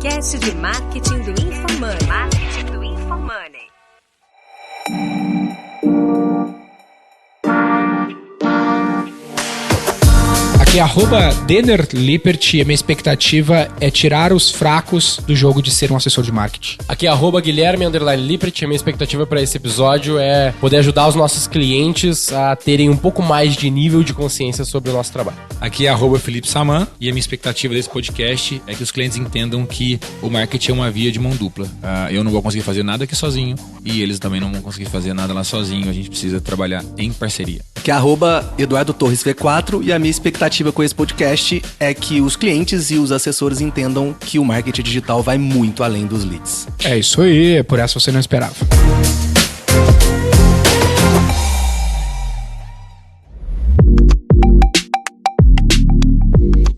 podcast de marketing do InfoMoney. Marketing do InfoMoney. Aqui é @DenerLippert e a minha expectativa é tirar os fracos do jogo de ser um assessor de marketing. Aqui é @Guilherme_Lippert e a minha expectativa para esse episódio é poder ajudar os nossos clientes a terem um pouco mais de nível de consciência sobre o nosso trabalho. Aqui é @Felipe Saman e a minha expectativa desse podcast é que os clientes entendam que o marketing é uma via de mão dupla. Eu não vou conseguir fazer nada aqui sozinho e eles também não vão conseguir fazer nada lá sozinho. A gente precisa trabalhar em parceria. Aqui é @Eduardo Torres V4 e a minha expectativa com esse podcast é que os clientes e os assessores entendam que o marketing digital vai muito além dos leads. É isso aí, por essa você não esperava.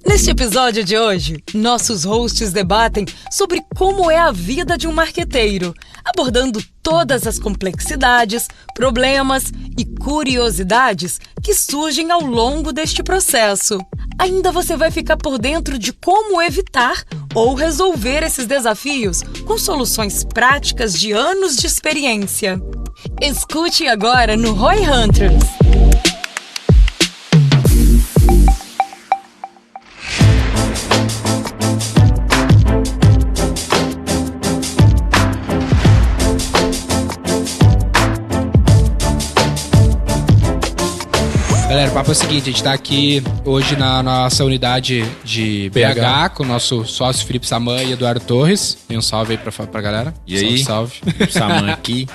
Neste episódio de hoje, nossos hosts debatem sobre como é a vida de um marqueteiro, abordando todas as complexidades, problemas e curiosidades que surgem ao longo deste processo. Ainda você vai ficar por dentro de como evitar ou resolver esses desafios com soluções práticas de anos de experiência. Escute agora no Roy Hunters. Galera, o papo é o seguinte, a gente tá aqui hoje na nossa unidade de BH com o nosso sócio Felipe Saman e Eduardo Torres. Tem um salve aí pra galera. E aí? Salve. Saman aqui.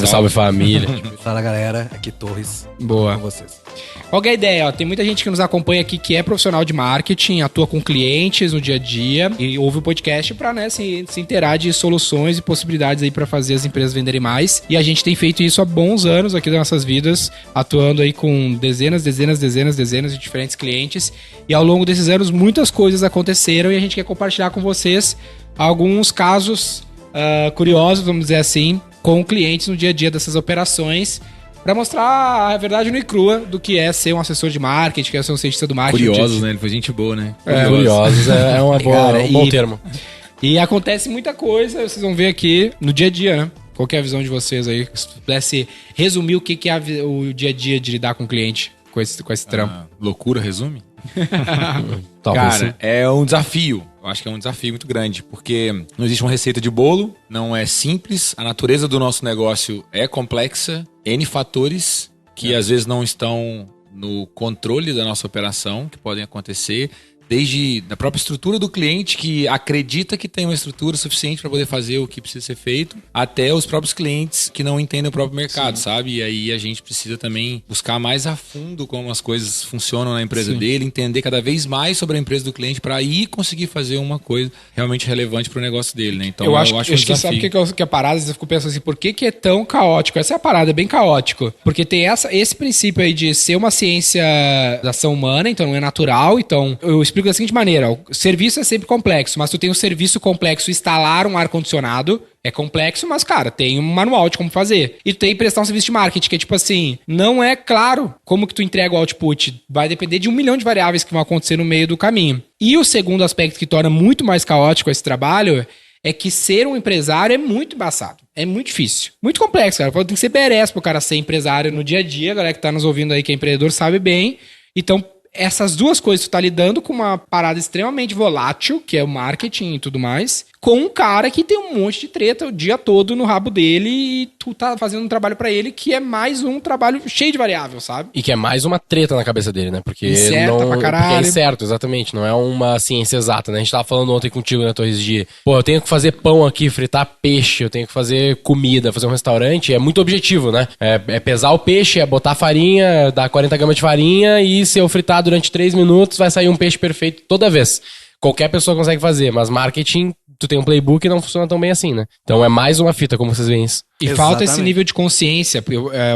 Salve família. Fala galera, aqui Torres. Boa. Com vocês. Qual que é a ideia? Tem muita gente que nos acompanha aqui que é profissional de marketing, atua com clientes no dia a dia e ouve o podcast pra, né, se inteirar de soluções e possibilidades aí pra fazer as empresas venderem mais. E a gente tem feito isso há bons anos aqui das nossas vidas, atuando aí com dezenas de diferentes clientes. E ao longo desses anos muitas coisas aconteceram e a gente quer compartilhar com vocês alguns casos curiosos, vamos dizer assim, com clientes no dia a dia dessas operações, pra mostrar a verdade nua e crua do que é ser um assessor de marketing, que é ser um cientista do marketing. Curiosos, né? Ele foi gente boa, né? Curiosos é uma boa, um bom termo. E acontece muita coisa, vocês vão ver aqui no dia a dia, né? Qual que é a visão de vocês aí? Se pudesse resumir o que é o dia a dia de lidar com o cliente com esse trampo. Loucura, resume? Talvez Cara, sim. é um desafio. Eu acho que é um desafio muito grande, porque não existe uma receita de bolo, não é simples, a natureza do nosso negócio é complexa, N fatores que às vezes não estão no controle da nossa operação, que podem acontecer, desde a própria estrutura do cliente, que acredita que tem uma estrutura suficiente para poder fazer o que precisa ser feito, até os próprios clientes que não entendem o próprio mercado, sabe? E aí a gente precisa também buscar mais a fundo como as coisas funcionam na empresa dele, entender cada vez mais sobre a empresa do cliente para aí conseguir fazer uma coisa realmente relevante para o negócio dele, né? Então eu acho um que desafio. sabe o que é a parada? Eu fico pensando assim, por que é tão caótico? Essa é a parada, é bem caótico. Porque tem esse princípio aí de ser uma ciência da ação humana, então não é natural. Então, eu explico da seguinte maneira, o serviço é sempre complexo, mas tu tem um serviço complexo, instalar um ar-condicionado, é complexo, mas, cara, tem um manual de como fazer. E tu tem que prestar um serviço de marketing, que é tipo assim, não é claro como que tu entrega o output. Vai depender de 1 milhão de variáveis que vão acontecer no meio do caminho. E o segundo aspecto que torna muito mais caótico esse trabalho é que ser um empresário é muito embaçado. É muito difícil. Muito complexo, cara. Tem que ser badass pro cara ser empresário no dia a dia. A galera que tá nos ouvindo aí, que é empreendedor, sabe bem. Então, essas duas coisas, tu tá lidando com uma parada extremamente volátil, que é o marketing e tudo mais, com um cara que tem um monte de treta o dia todo no rabo dele e tu tá fazendo um trabalho pra ele que é mais um trabalho cheio de variável, sabe? E que é mais uma treta na cabeça dele, né? Porque Incerta pra caralho. Porque é incerto, exatamente. Não é uma ciência exata, né? A gente tava falando ontem contigo, né, Torres, de pô, eu tenho que fazer pão aqui, fritar peixe, eu tenho que fazer comida, fazer um restaurante. É muito objetivo, né? É pesar o peixe, é botar farinha, dar 40 gramas de farinha e se eu fritar durante 3 minutos vai sair um peixe perfeito toda vez. Qualquer pessoa consegue fazer, mas marketing, tu tem um playbook e não funciona tão bem assim, né? Então é mais uma fita, como vocês veem isso. E falta esse nível de consciência.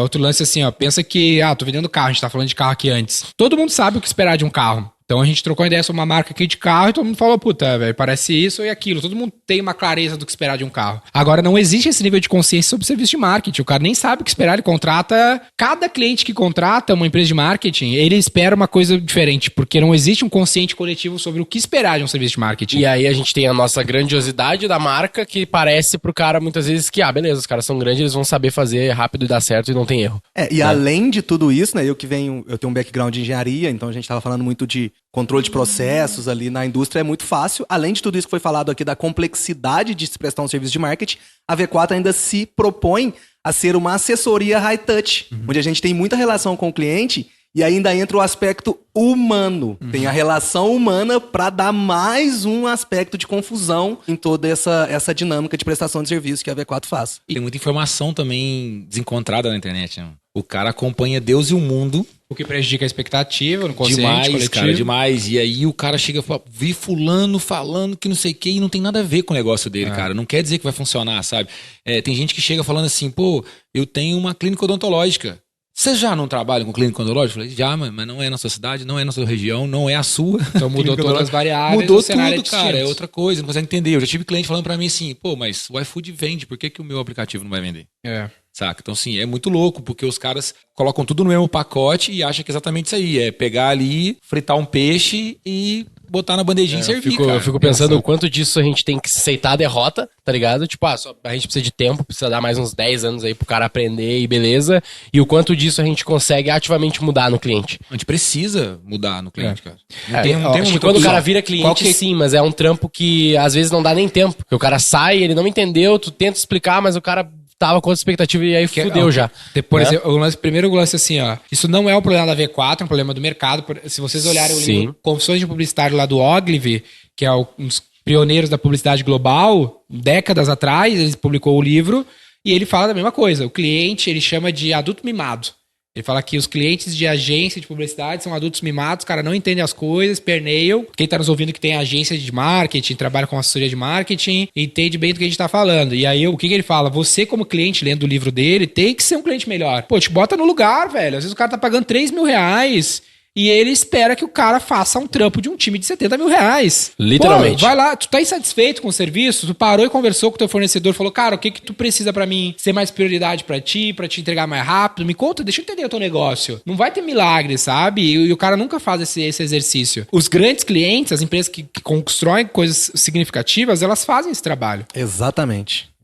Outro lance assim, ó, pensa que, tô vendendo carro, a gente tá falando de carro aqui antes. Todo mundo sabe o que esperar de um carro. Então a gente trocou uma ideia sobre uma marca aqui de carro e todo mundo falou, puta, velho, parece isso e aquilo. Todo mundo tem uma clareza do que esperar de um carro. Agora, não existe esse nível de consciência sobre serviço de marketing. O cara nem sabe o que esperar, ele contrata... Cada cliente que contrata uma empresa de marketing, ele espera uma coisa diferente, porque não existe um consciente coletivo sobre o que esperar de um serviço de marketing. E aí a gente tem a nossa grandiosidade da marca, que parece pro cara muitas vezes que, beleza, os caras são grandes, eles vão saber fazer rápido e dar certo e não tem erro. Além de tudo isso, né, eu tenho um background de engenharia, então a gente tava falando muito de controle de processos ali na indústria, é muito fácil. Além de tudo isso que foi falado aqui da complexidade de se prestar um serviço de marketing, a V4 ainda se propõe a ser uma assessoria high touch, onde a gente tem muita relação com o cliente e ainda entra o aspecto humano. Tem a relação humana para dar mais um aspecto de confusão em toda essa dinâmica de prestação de serviço que a V4 faz. E tem muita informação também desencontrada na internet, né? O cara acompanha Deus e o mundo. O que prejudica a expectativa no consciente Demais, coletivo. cara, demais. E aí o cara chega e fala, vi fulano falando que não sei o que e não tem nada a ver com o negócio dele, cara. Não quer dizer que vai funcionar, sabe? Tem gente que chega falando assim, pô, eu tenho uma clínica odontológica. Você já não trabalha com clínica odontológica? Eu falei, já, mas não é na sua cidade, não é na sua região, não é a sua. Então mudou todas as variáveis. Mudou o cenário tudo, cara. É outra coisa, não consegue entender. Eu já tive cliente falando pra mim assim, pô, mas o iFood vende, por que o meu aplicativo não vai vender? Saca? Então, assim, é muito louco, porque os caras colocam tudo no mesmo pacote e acham que é exatamente isso aí. É pegar ali, fritar um peixe e botar na bandejinha e servir, Eu fico pensando o quanto disso a gente tem que aceitar a derrota, tá ligado? Tipo, a gente precisa de tempo, precisa dar mais uns 10 anos aí pro cara aprender e beleza. E o quanto disso a gente consegue ativamente mudar no cliente. A gente precisa mudar no cliente, cara. Acho que quando o cara vira cliente, sim, mas é um trampo que às vezes não dá nem tempo. Porque o cara sai, ele não entendeu, tu tenta explicar, mas o cara tava com outra expectativa e aí fudeu já. Por exemplo, primeiro o lance assim, ó. Isso não é um problema da V4, é um problema do mercado. Se vocês olharem o livro Confissões de Publicitário lá do Ogilvy, que é um dos pioneiros da publicidade global, décadas atrás, ele publicou o livro e ele fala da mesma coisa. O cliente, ele chama de adulto mimado. Ele fala que os clientes de agência de publicidade são adultos mimados, cara, não entendem as coisas, perneiam. Quem tá nos ouvindo que tem agência de marketing, trabalha com assessoria de marketing, entende bem do que a gente tá falando. E aí, o que ele fala? Você, como cliente, lendo o livro dele, tem que ser um cliente melhor. Pô, te bota no lugar, velho. Às vezes o cara tá pagando 3 mil reais e ele espera que o cara faça um trampo de um time de 70 mil reais. Literalmente. Pô, vai lá, tu tá insatisfeito com o serviço, tu parou e conversou com o teu fornecedor, falou, cara, o que tu precisa pra mim ser mais prioridade pra te entregar mais rápido? Me conta, deixa eu entender o teu negócio. Não vai ter milagre, sabe? E o cara nunca faz esse exercício. Os grandes clientes, as empresas que constroem coisas significativas, elas fazem esse trabalho. Exatamente.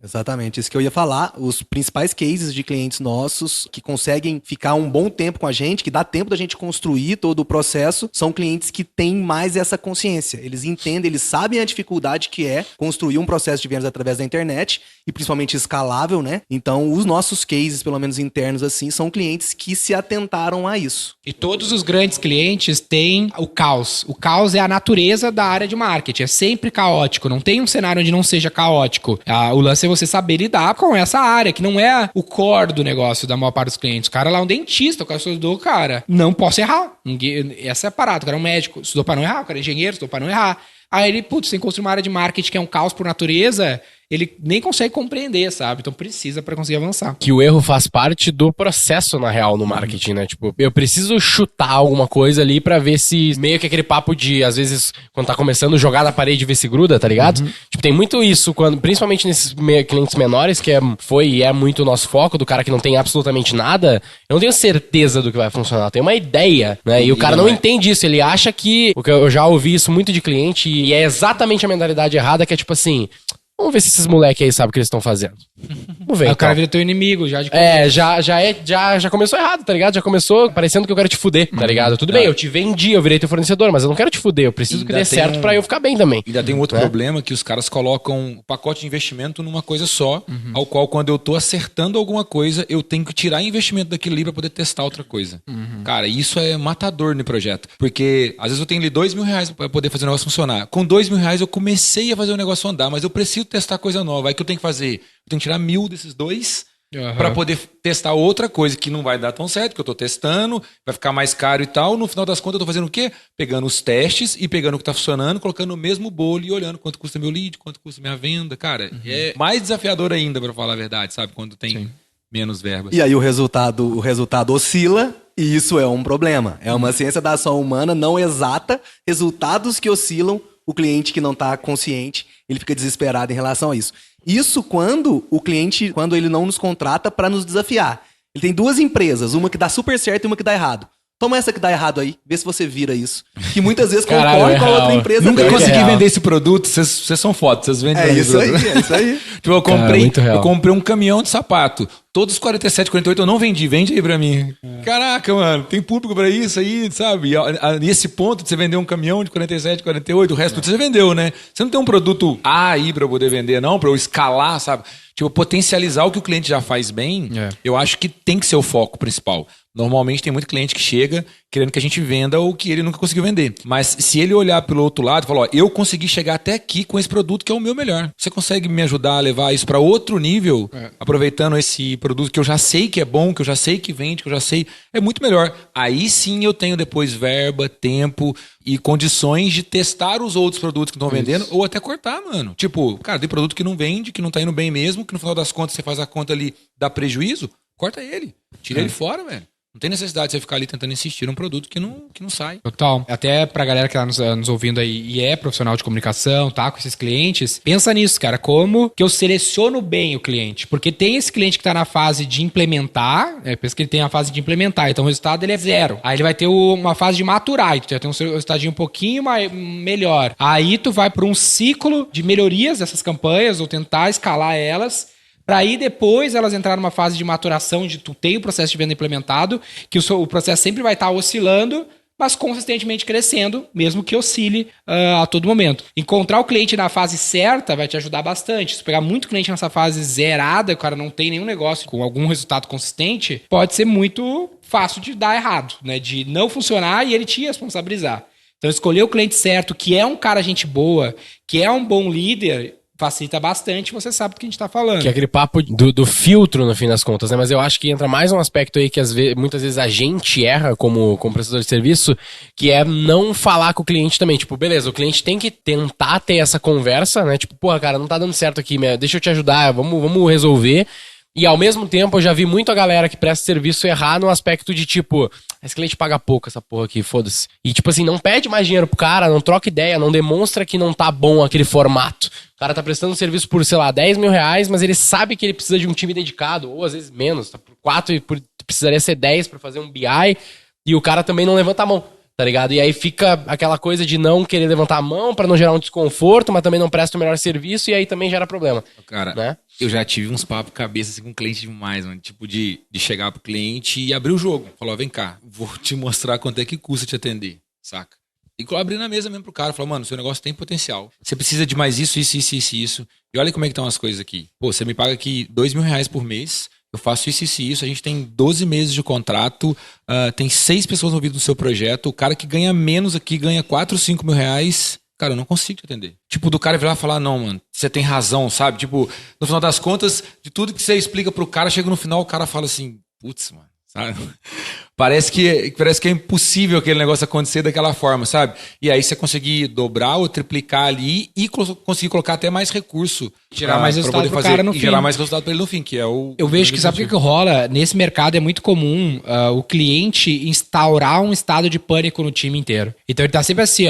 Isso que eu ia falar. Os principais cases de clientes nossos que conseguem ficar um bom tempo com a gente, que dá tempo da gente construir todo o processo, são clientes que têm mais essa consciência. Eles entendem, eles sabem a dificuldade que é construir um processo de vendas através da internet e principalmente escalável, né? Então, os nossos cases, pelo menos internos assim, são clientes que se atentaram a isso. E todos os grandes clientes têm o caos. O caos é a natureza da área de marketing. É sempre caótico. Não tem um cenário onde não seja caótico. O lance é você saber lidar com essa área, que não é o core do negócio da maior parte dos clientes. O cara lá é um dentista, o cara estudou, cara, não posso errar. Essa é a parada. O cara é um médico, estudou pra não errar. O cara é engenheiro, estudou pra não errar. Aí ele, tem que construir uma área de marketing que é um caos por natureza, ele nem consegue compreender, sabe? Então precisa pra conseguir avançar. Que o erro faz parte do processo, na real, no marketing, né? Tipo, eu preciso chutar alguma coisa ali pra ver se... Meio que aquele papo de, às vezes, quando tá começando, jogar na parede e ver se gruda, tá ligado? Tipo, tem muito isso, principalmente nesses clientes menores, que foi e é muito o nosso foco, do cara que não tem absolutamente nada, eu não tenho certeza do que vai funcionar. Eu tenho uma ideia, né? E o cara não entende isso. Ele acha que... Eu já ouvi isso muito de cliente e é exatamente a mentalidade errada, que é tipo assim... Vamos ver se esses moleques aí sabem o que eles estão fazendo. Vamos ver. Aí o cara vira teu inimigo já de já começou errado, tá ligado? Já começou parecendo que eu quero te fuder, tá ligado? Tudo bem, eu te vendi, eu virei teu fornecedor, mas eu não quero te fuder, eu preciso que dê certo pra eu ficar bem também. Ainda tem um outro problema, que os caras colocam o pacote de investimento numa coisa só, ao qual quando eu tô acertando alguma coisa, eu tenho que tirar investimento daquilo ali pra poder testar outra coisa. Cara, isso é matador no projeto, porque às vezes eu tenho ali 2 mil reais pra poder fazer o negócio funcionar. Com 2 mil reais eu comecei a fazer o negócio andar, mas eu preciso testar coisa nova. Aí o que eu tenho que fazer? Eu tenho que tirar 1.000 desses 2 para poder testar outra coisa que não vai dar tão certo, que eu tô testando, vai ficar mais caro e tal. No final das contas, eu tô fazendo o quê? Pegando os testes e pegando o que tá funcionando, colocando no mesmo bolo e olhando quanto custa meu lead, quanto custa minha venda. Cara, é mais desafiador ainda, para falar a verdade, sabe? Quando tem menos verbas. E aí o resultado oscila E isso é um problema. É uma ciência da ação humana não exata, resultados que oscilam, o cliente que não está consciente, ele fica desesperado em relação a isso. Isso quando o cliente, quando ele não nos contrata para nos desafiar. Ele tem duas empresas, uma que dá super certo e uma que dá errado. Toma essa que dá errado aí, vê se você vira isso. Que muitas vezes concorre com a outra empresa. Nunca dele. consegui vender esse produto, vocês são fodas, vocês vendem É esse isso aí, produto. é isso aí. Tipo, eu muito real. comprei um caminhão de sapato. Todos os 47, 48 eu não vendi. Vende aí pra mim. Caraca, mano, tem público pra isso aí, sabe? E nesse ponto de você vender um caminhão de 47, 48, o resto tudo você vendeu, né? Você não tem um produto A aí pra eu poder vender, não, pra eu escalar, sabe? Tipo, potencializar o que o cliente já faz bem, eu acho que tem que ser o foco principal. Normalmente tem muito cliente que chega querendo que a gente venda o que ele nunca conseguiu vender. Mas se ele olhar pelo outro lado e falar, ó, eu consegui chegar até aqui com esse produto que é o meu melhor. Você consegue me ajudar a levar isso para outro nível, aproveitando esse produto que eu já sei que é bom, que eu já sei que vende, que eu já sei, é muito melhor. Aí sim eu tenho depois verba, tempo e condições de testar os outros produtos que estão vendendo ou até cortar, mano. Tipo, cara, tem produto que não vende, que não tá indo bem mesmo, que no final das contas você faz a conta ali, dá prejuízo, corta ele. Tira ele fora, velho. Não tem necessidade de você ficar ali tentando insistir num produto que não sai. Total. Até pra galera que tá nos ouvindo aí e é profissional de comunicação, tá? Com esses clientes, pensa nisso, cara. Como que eu seleciono bem o cliente? Porque tem esse cliente que tá na fase de implementar, pensa que ele tem a fase de implementar, então o resultado ele é 0. Aí ele vai ter uma fase de maturar, tu já tem um resultadinho um pouquinho melhor. Aí tu vai pra um ciclo de melhorias dessas campanhas ou tentar escalar elas, para aí depois elas entrarem numa fase de maturação, onde tu tem o processo de venda implementado, que o processo sempre vai estar oscilando, mas consistentemente crescendo, mesmo que oscile a todo momento. Encontrar o cliente na fase certa vai te ajudar bastante. Se pegar muito cliente nessa fase zerada, o cara não tem nenhum negócio com algum resultado consistente, pode ser muito fácil de dar errado, né? De não funcionar e ele te responsabilizar. Então escolher o cliente certo, que é um cara gente boa, que é um bom líder, facilita bastante, você sabe do que a gente tá falando. Que é aquele papo do filtro, no fim das contas, né? Mas eu acho que entra mais um aspecto aí que muitas vezes a gente erra como prestador de serviço, que é não falar com o cliente também. Tipo, beleza, o cliente tem que tentar ter essa conversa, né? Tipo, porra, cara, não tá dando certo aqui, deixa eu te ajudar, vamos resolver. E ao mesmo tempo eu já vi muito a galera que presta serviço errar no aspecto de tipo, esse cliente paga pouco essa porra aqui, foda-se. E tipo assim, não pede mais dinheiro pro cara, não troca ideia, não demonstra que não tá bom aquele formato. O cara tá prestando serviço por, sei lá, 10 mil reais, mas ele sabe que ele precisa de um time dedicado, ou às vezes menos, tá por 4 e precisaria ser 10 pra fazer um BI, e o cara também não levanta a mão. Tá ligado? E aí fica aquela coisa de não querer levantar a mão pra não gerar um desconforto, mas também não presta o melhor serviço e aí também gera problema. Cara, né? Eu já tive uns papos cabeça assim, com o cliente demais, mano. Tipo, de chegar pro cliente e abrir o jogo. Falou, vem cá, vou te mostrar quanto é que custa te atender, saca? E abrir na mesa mesmo pro cara. Falou, mano, seu negócio tem potencial. Você precisa de mais isso. E olha como é que estão as coisas aqui. Pô, você me paga aqui 2 mil reais por mês. Eu faço isso. A gente tem 12 meses de contrato, tem 6 pessoas envolvidas no seu projeto. O cara que ganha menos aqui ganha 4, 5 mil reais. Cara, eu não consigo te atender. Tipo, do cara virar e falar, não, mano, você tem razão, sabe? Tipo, no final das contas, de tudo que você explica pro cara, chega no final, o cara fala assim, putz, mano, sabe? Parece que é impossível aquele negócio acontecer daquela forma, sabe? E aí você conseguir dobrar ou triplicar ali e conseguir colocar até mais recurso. Gerar mais resultado pro cara no fim. Gerar mais resultado pra ele no fim, que é o... Eu vejo que sabe o que rola? Nesse mercado é muito comum o cliente instaurar um estado de pânico no time inteiro. Então ele tá sempre assim,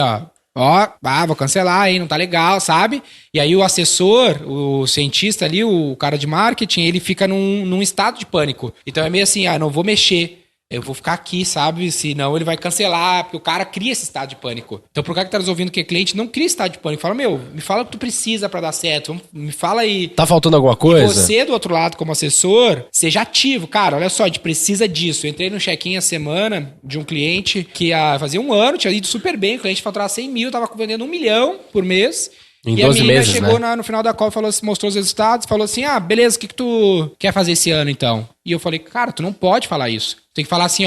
vou cancelar, hein, não tá legal, sabe? E aí o assessor, o cientista ali, o cara de marketing, ele fica num estado de pânico. Então é meio assim, não vou mexer. Eu vou ficar aqui, sabe? Senão ele vai cancelar, porque o cara cria esse estado de pânico. Então, pro cara que tá resolvendo que é cliente, não cria estado de pânico. Fala, me fala o que tu precisa pra dar certo. Me fala aí. Tá faltando alguma coisa? E você, do outro lado, como assessor, seja ativo. Cara, olha só, a gente precisa disso. Eu entrei no check-in a semana de um cliente que fazia 1 ano, tinha ido super bem. O cliente faturava 100 mil, tava vendendo 1 milhão por mês. Em e 12 a menina meses, chegou né? no final da call, mostrou os resultados, falou assim, beleza, o que tu quer fazer esse ano, então? E eu falei, cara, tu não pode falar isso. Tu tem que falar assim,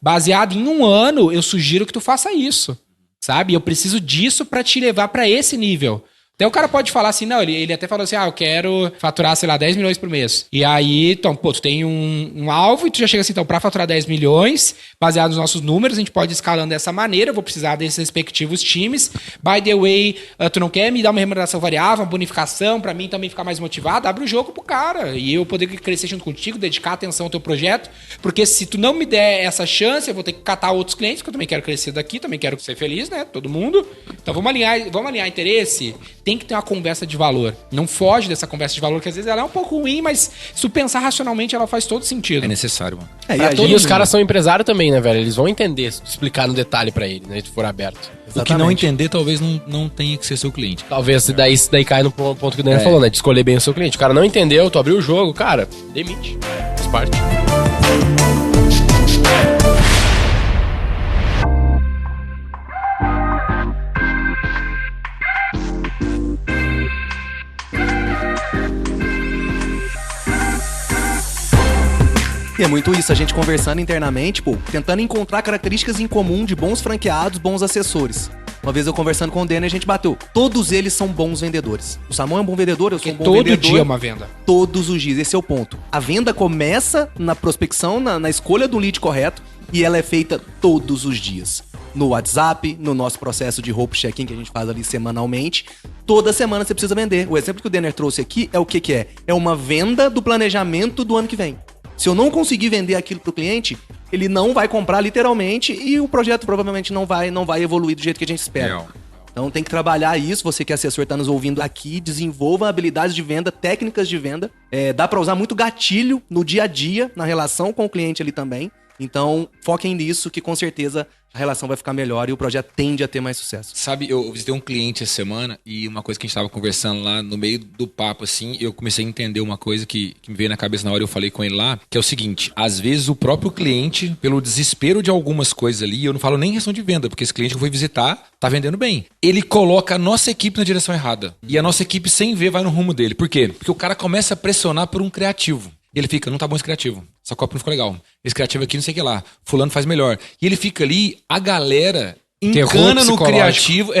baseado em 1 ano, eu sugiro que tu faça isso, sabe? Eu preciso disso pra te levar pra esse nível. Então o cara pode falar assim, não, ele até falou assim, eu quero faturar, sei lá, 10 milhões por mês. E aí, então, pô, tu tem um alvo e tu já chega assim, então, pra faturar 10 milhões, baseado nos nossos números, a gente pode ir escalando dessa maneira, eu vou precisar desses respectivos times. By the way, tu não quer me dar uma remuneração variável, uma bonificação, pra mim também ficar mais motivado? Abre o jogo pro cara e eu poder crescer junto contigo, dedicar atenção ao teu projeto, porque se tu não me der essa chance, eu vou ter que catar outros clientes, porque eu também quero crescer daqui, também quero ser feliz, né? Todo mundo. Então vamos alinhar interesse. Tem que ter uma conversa de valor. Não foge dessa conversa de valor, que às vezes ela é um pouco ruim, mas se tu pensar racionalmente, ela faz todo sentido. É necessário, mano. E os caras são empresários também, né, velho? Eles vão entender, se tu explicar no detalhe pra ele, né? Se for aberto. O que não entender, talvez não tenha que ser seu cliente. Talvez daí cai no ponto que o Daniel falou, né? De escolher bem o seu cliente. O cara não entendeu, tu abriu o jogo, cara, demite. Faz parte. E é muito isso, a gente conversando internamente, pô, tentando encontrar características em comum de bons franqueados, bons assessores. Uma vez eu conversando com o Denner, a gente bateu. Todos eles são bons vendedores. O Samuel é um bom vendedor, eu sou um bom vendedor. Todo dia é uma venda. Todos os dias, esse é o ponto. A venda começa na prospecção, na escolha do lead correto, e ela é feita todos os dias. No WhatsApp, no nosso processo de hope check-in que a gente faz ali semanalmente. Toda semana você precisa vender. O exemplo que o Denner trouxe aqui é o que é? É uma venda do planejamento do ano que vem. Se eu não conseguir vender aquilo pro cliente, ele não vai comprar literalmente e o projeto provavelmente não vai evoluir do jeito que a gente espera. Real. Então tem que trabalhar isso. Você que é assessor está nos ouvindo aqui, desenvolva habilidades de venda, técnicas de venda. Dá para usar muito gatilho no dia a dia, na relação com o cliente ali também. Então foquem nisso que com certeza a relação vai ficar melhor e o projeto tende a ter mais sucesso. Sabe, eu visitei um cliente essa semana e uma coisa que a gente estava conversando lá no meio do papo, assim, eu comecei a entender uma coisa que me veio na cabeça na hora eu falei com ele lá, que é o seguinte, às vezes o próprio cliente, pelo desespero de algumas coisas ali, eu não falo nem em questão de venda, porque esse cliente que eu fui visitar tá vendendo bem. Ele coloca a nossa equipe na direção errada. E a nossa equipe, sem ver, vai no rumo dele. Por quê? Porque o cara começa a pressionar por um criativo. E ele fica, não tá bom esse criativo. Essa copa não ficou legal. Esse criativo aqui não sei o que lá. Fulano faz melhor. E ele fica ali, a galera encana no criativo.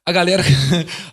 A galera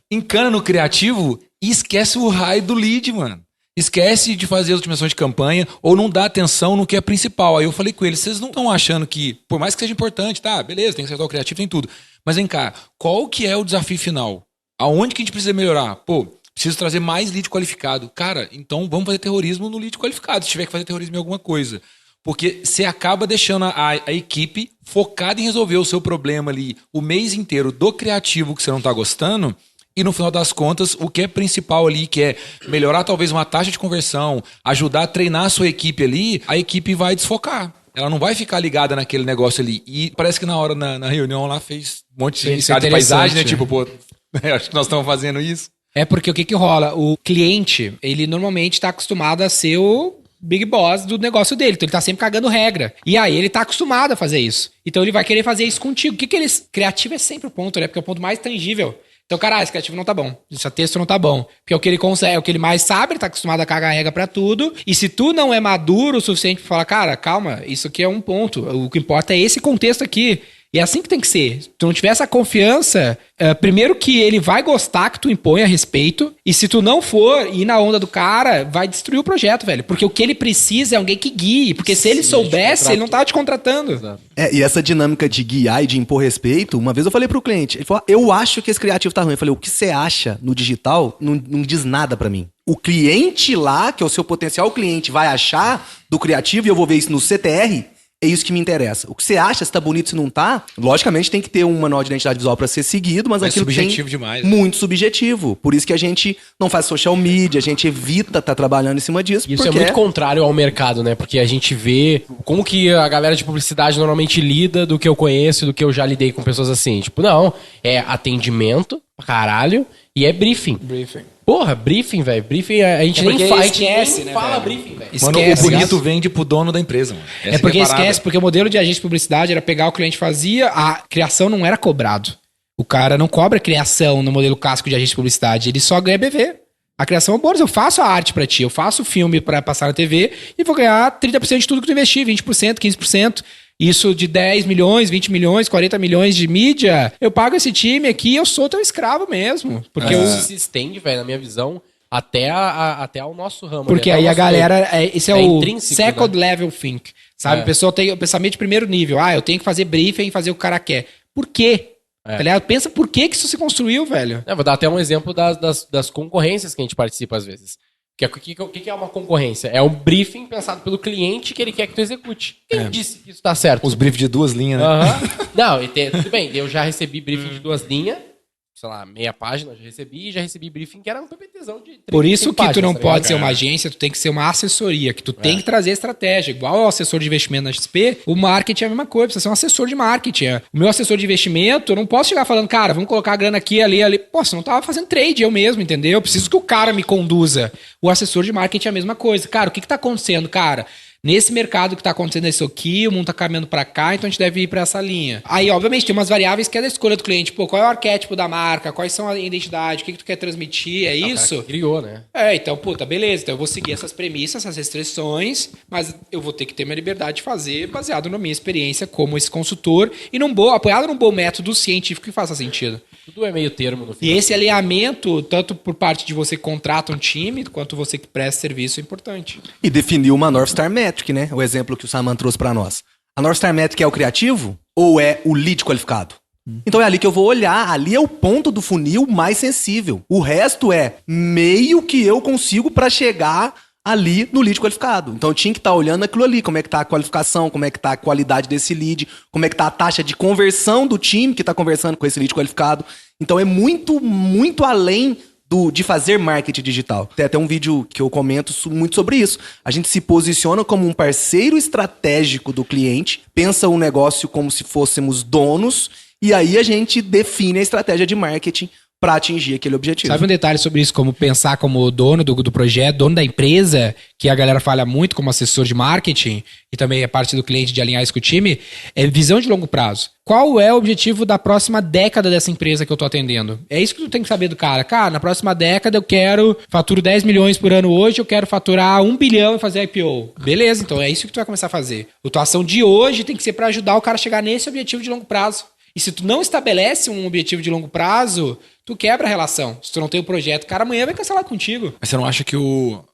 encana no criativo e esquece o raio do lead, mano. Esquece de fazer a otimização de campanha ou não dá atenção no que é principal. Aí eu falei com ele, vocês não estão achando que, por mais que seja importante, tá, beleza, tem que acertar o criativo, tem tudo. Mas vem cá, qual que é o desafio final? Aonde que a gente precisa melhorar? Pô, preciso trazer mais lead qualificado. Cara, então vamos fazer terrorismo no lead qualificado, se tiver que fazer terrorismo em alguma coisa. Porque você acaba deixando a equipe focada em resolver o seu problema ali o mês inteiro do criativo que você não está gostando e no final das contas o que é principal ali, que é melhorar talvez uma taxa de conversão, ajudar a treinar a sua equipe ali, a equipe vai desfocar. Ela não vai ficar ligada naquele negócio ali. E parece que na hora, na reunião lá, fez um monte de paisagem, né? Tipo, pô, acho que nós estamos fazendo isso. É porque o que rola? O cliente, ele normalmente está acostumado a ser o big boss do negócio dele. Então ele tá sempre cagando regra. E aí ele tá acostumado a fazer isso. Então ele vai querer fazer isso contigo. O que eles... Criativo é sempre o ponto, né? Porque é o ponto mais tangível. Então, cara, esse criativo não tá bom. Esse texto não tá bom. Porque é o que ele consegue, é o que ele mais sabe, ele tá acostumado a cagar regra pra tudo. E se tu não é maduro o suficiente pra falar, cara, calma, isso aqui é um ponto. O que importa é esse contexto aqui. E é assim que tem que ser. Se tu não tiver essa confiança, primeiro que ele vai gostar que tu imponha respeito, e se tu não for ir na onda do cara, vai destruir o projeto, velho. Porque o que ele precisa é alguém que guie. Porque se ele soubesse, ele não tava te contratando. Exato. E essa dinâmica de guiar e de impor respeito, uma vez eu falei pro cliente, ele falou, eu acho que esse criativo tá ruim. Eu falei, o que você acha no digital não diz nada pra mim. O cliente lá, que é o seu potencial cliente, vai achar do criativo, e eu vou ver isso no CTR, é isso que me interessa. O que você acha, se tá bonito, se não tá, logicamente tem que ter um manual de identidade visual pra ser seguido, mas aquilo subjetivo demais, né? Muito subjetivo. Por isso que a gente não faz social media, a gente evita estar trabalhando em cima disso. Isso é muito contrário ao mercado, né? Porque a gente vê como que a galera de publicidade normalmente lida do que eu conheço, do que eu já lidei com pessoas assim. Tipo, não, é atendimento, caralho, e é briefing. Porra, briefing, velho. Briefing, a gente nem fala, esquece, né, fala velho? briefing, velho. Mano, Esquece, o bonito vende pro dono da empresa, mano. Essa É porque que a parada. esquece, porque o modelo de agência de publicidade era pegar o cliente fazia, a criação não era cobrado. O cara não cobra criação no modelo clássico de agência de publicidade, ele só ganha BV. A criação é um bônus, eu faço a arte pra ti, eu faço o filme pra passar na TV e vou ganhar 30% de tudo que tu investir, 20%, 15%. isso de 10 milhões, 20 milhões, 40 milhões de mídia, eu pago esse time aqui e eu sou teu escravo mesmo. Porque Isso se estende, velho, na minha visão, até ao nosso ramo. Porque né? aí a Nosso- galera, esse é o intrínseco, second né? level think, sabe? É. A pessoa tem o pensamento de primeiro nível. Eu tenho que fazer briefing e fazer o que o cara quer. Por quê? É. Tá ligado? Pensa por que isso se construiu, velho. Vou dar até um exemplo das concorrências que a gente participa às vezes. O que é uma concorrência? É um briefing pensado pelo cliente que ele quer que tu execute. Quem disse que isso tá certo? Os briefs de 2 linhas, né? Aham. Não, tudo bem. Eu já recebi briefing de 2 linhas, sei lá, meia página, e já recebi briefing que era um PPTzão de 35 Por isso que tu não páginas, tá ligado? pode ser uma agência, tu tem que ser uma assessoria, que tu tem que trazer estratégia. Igual ao assessor de investimento na XP, o marketing é a mesma coisa, precisa ser um assessor de marketing. O meu assessor de investimento, eu não posso chegar falando, cara, vamos colocar a grana aqui, ali. Pô, você não tava fazendo trade eu mesmo, entendeu? Eu preciso que o cara me conduza. O assessor de marketing é a mesma coisa. Cara, o que tá acontecendo, cara? Nesse mercado que tá acontecendo isso aqui, o mundo tá caminhando pra cá, então a gente deve ir pra essa linha. Aí, obviamente, tem umas variáveis que é da escolha do cliente. Pô, qual é o arquétipo da marca? Quais são a identidade? O que tu quer transmitir? É O cara isso? que criou, né? Então, puta, beleza. Então eu vou seguir essas premissas, essas restrições, mas eu vou ter que ter minha liberdade de fazer baseado na minha experiência como esse consultor e apoiado num bom método científico que faça sentido. Tudo é meio termo no fim. E esse alinhamento, tanto por parte de você que contrata um time, quanto você que presta serviço, é importante. E definiu uma North Star Metric, né? O exemplo que o Saman trouxe pra nós. A North Star Metric é o criativo ou é o lead qualificado? Então é ali que eu vou olhar, ali é o ponto do funil mais sensível. O resto é meio que eu consigo pra chegar ali no lead qualificado. Então eu tinha que estar olhando aquilo ali, como é que tá a qualificação, como é que tá a qualidade desse lead, como é que tá a taxa de conversão do time que tá conversando com esse lead qualificado. Então é muito, muito além de fazer marketing digital. Tem até um vídeo que eu comento muito sobre isso. A gente se posiciona como um parceiro estratégico do cliente, pensa o negócio como se fôssemos donos, e aí a gente define a estratégia de marketing para atingir aquele objetivo. Sabe um detalhe sobre isso, como pensar como dono do projeto, dono da empresa, que a galera fala muito como assessor de marketing, e também é parte do cliente de alinhar isso com o time, é visão de longo prazo. Qual é o objetivo da próxima década dessa empresa que eu tô atendendo? É isso que tu tem que saber do cara. Cara, na próxima década eu faturo 10 milhões por ano hoje, eu quero faturar 1 bilhão e fazer IPO. Beleza, então é isso que tu vai começar a fazer. A tua ação de hoje tem que ser para ajudar o cara a chegar nesse objetivo de longo prazo. E se tu não estabelece um objetivo de longo prazo, tu quebra a relação. Se tu não tem o projeto, o cara amanhã vai cancelar contigo. Mas você não acha que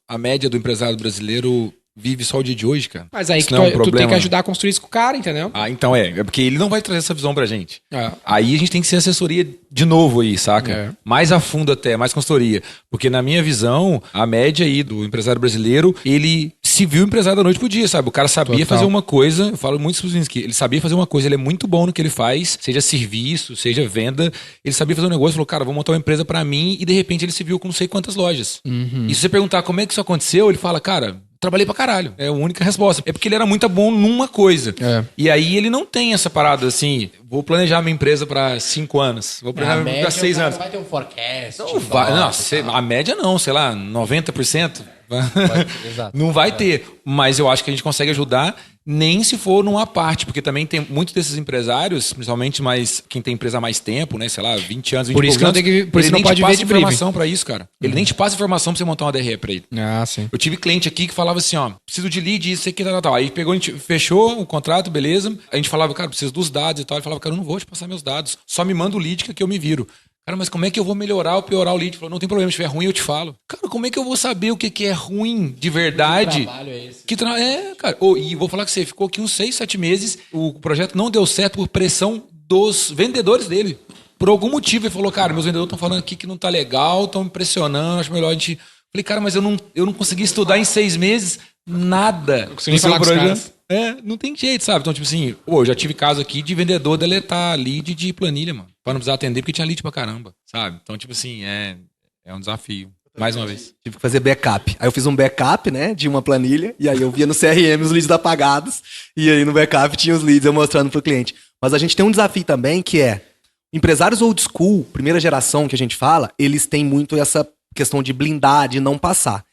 a média do empresário brasileiro vive só o dia de hoje, cara? Mas aí Isso que não é um tu tem problema? que ajudar a construir isso com o cara, entendeu? Então é porque ele não vai trazer essa visão pra gente. É. Aí a gente tem que ser assessoria de novo aí, saca? É. Mais a fundo até, mais consultoria. Porque na minha visão, a média aí do empresário brasileiro, ele se viu empresário da noite pro dia, sabe? O cara sabia Total. fazer uma coisa, eu falo muito sobre isso aqui, ele sabia fazer uma coisa, ele é muito bom no que ele faz, seja serviço, seja venda, ele sabia fazer um negócio, falou, cara, vou montar uma empresa pra mim, e de repente ele se viu com não sei quantas lojas. E se você perguntar como é que isso aconteceu, ele fala, cara, trabalhei pra caralho. É a única resposta. É porque ele era muito bom numa coisa. É. E aí ele não tem essa parada assim, vou planejar minha empresa pra 5 anos, vou planejar minha empresa pra 6 anos. Não vai ter um forecast. Não vai, a média não, sei lá, 90%. Exato. Não vai ter, mas eu acho que a gente consegue ajudar, nem se for numa parte, porque também tem muitos desses empresários, principalmente mais quem tem empresa há mais tempo, né, sei lá, 20 anos, 20 Por isso que não anos, tem que- por isso ele não nem pode te ver passa de informação pra isso, cara. Ele nem te passa informação pra você montar uma DRE pra ele. Ah, sim. Eu tive cliente aqui que falava assim, ó, preciso de lead, isso aqui, tal. Aí pegou, a gente fechou o contrato, beleza. A gente falava, cara, preciso dos dados e tal. Ele falava, cara, eu não vou te passar meus dados. Só me manda o lead que eu me viro. Cara, mas como é que eu vou melhorar ou piorar o lead? Ele falou, não tem problema, se estiver ruim eu te falo. Cara, como é que eu vou saber o que é ruim de verdade? Que trabalho é esse? Cara. E vou falar que você ficou aqui uns 6, 7 meses, o projeto não deu certo por pressão dos vendedores dele. Por algum motivo ele falou, cara, meus vendedores estão falando aqui que não tá legal, estão me pressionando, acho melhor a gente... Falei, cara, mas eu não consegui estudar em 6 meses nada. Não consegui nem falar com os caras. Não tem jeito, sabe? Então, tipo assim, eu já tive caso aqui de vendedor deletar lead de planilha, mano. Pra não precisar atender, porque tinha lead pra caramba, sabe? Então, tipo assim, é um desafio. Mais uma vez. Tive que fazer backup. Aí eu fiz um backup, né, de uma planilha, e aí eu via no CRM os leads apagados, e aí no backup tinha os leads eu mostrando pro cliente. Mas a gente tem um desafio também, que é, empresários old school, primeira geração que a gente fala, eles têm muito essa questão de blindar, de não passar.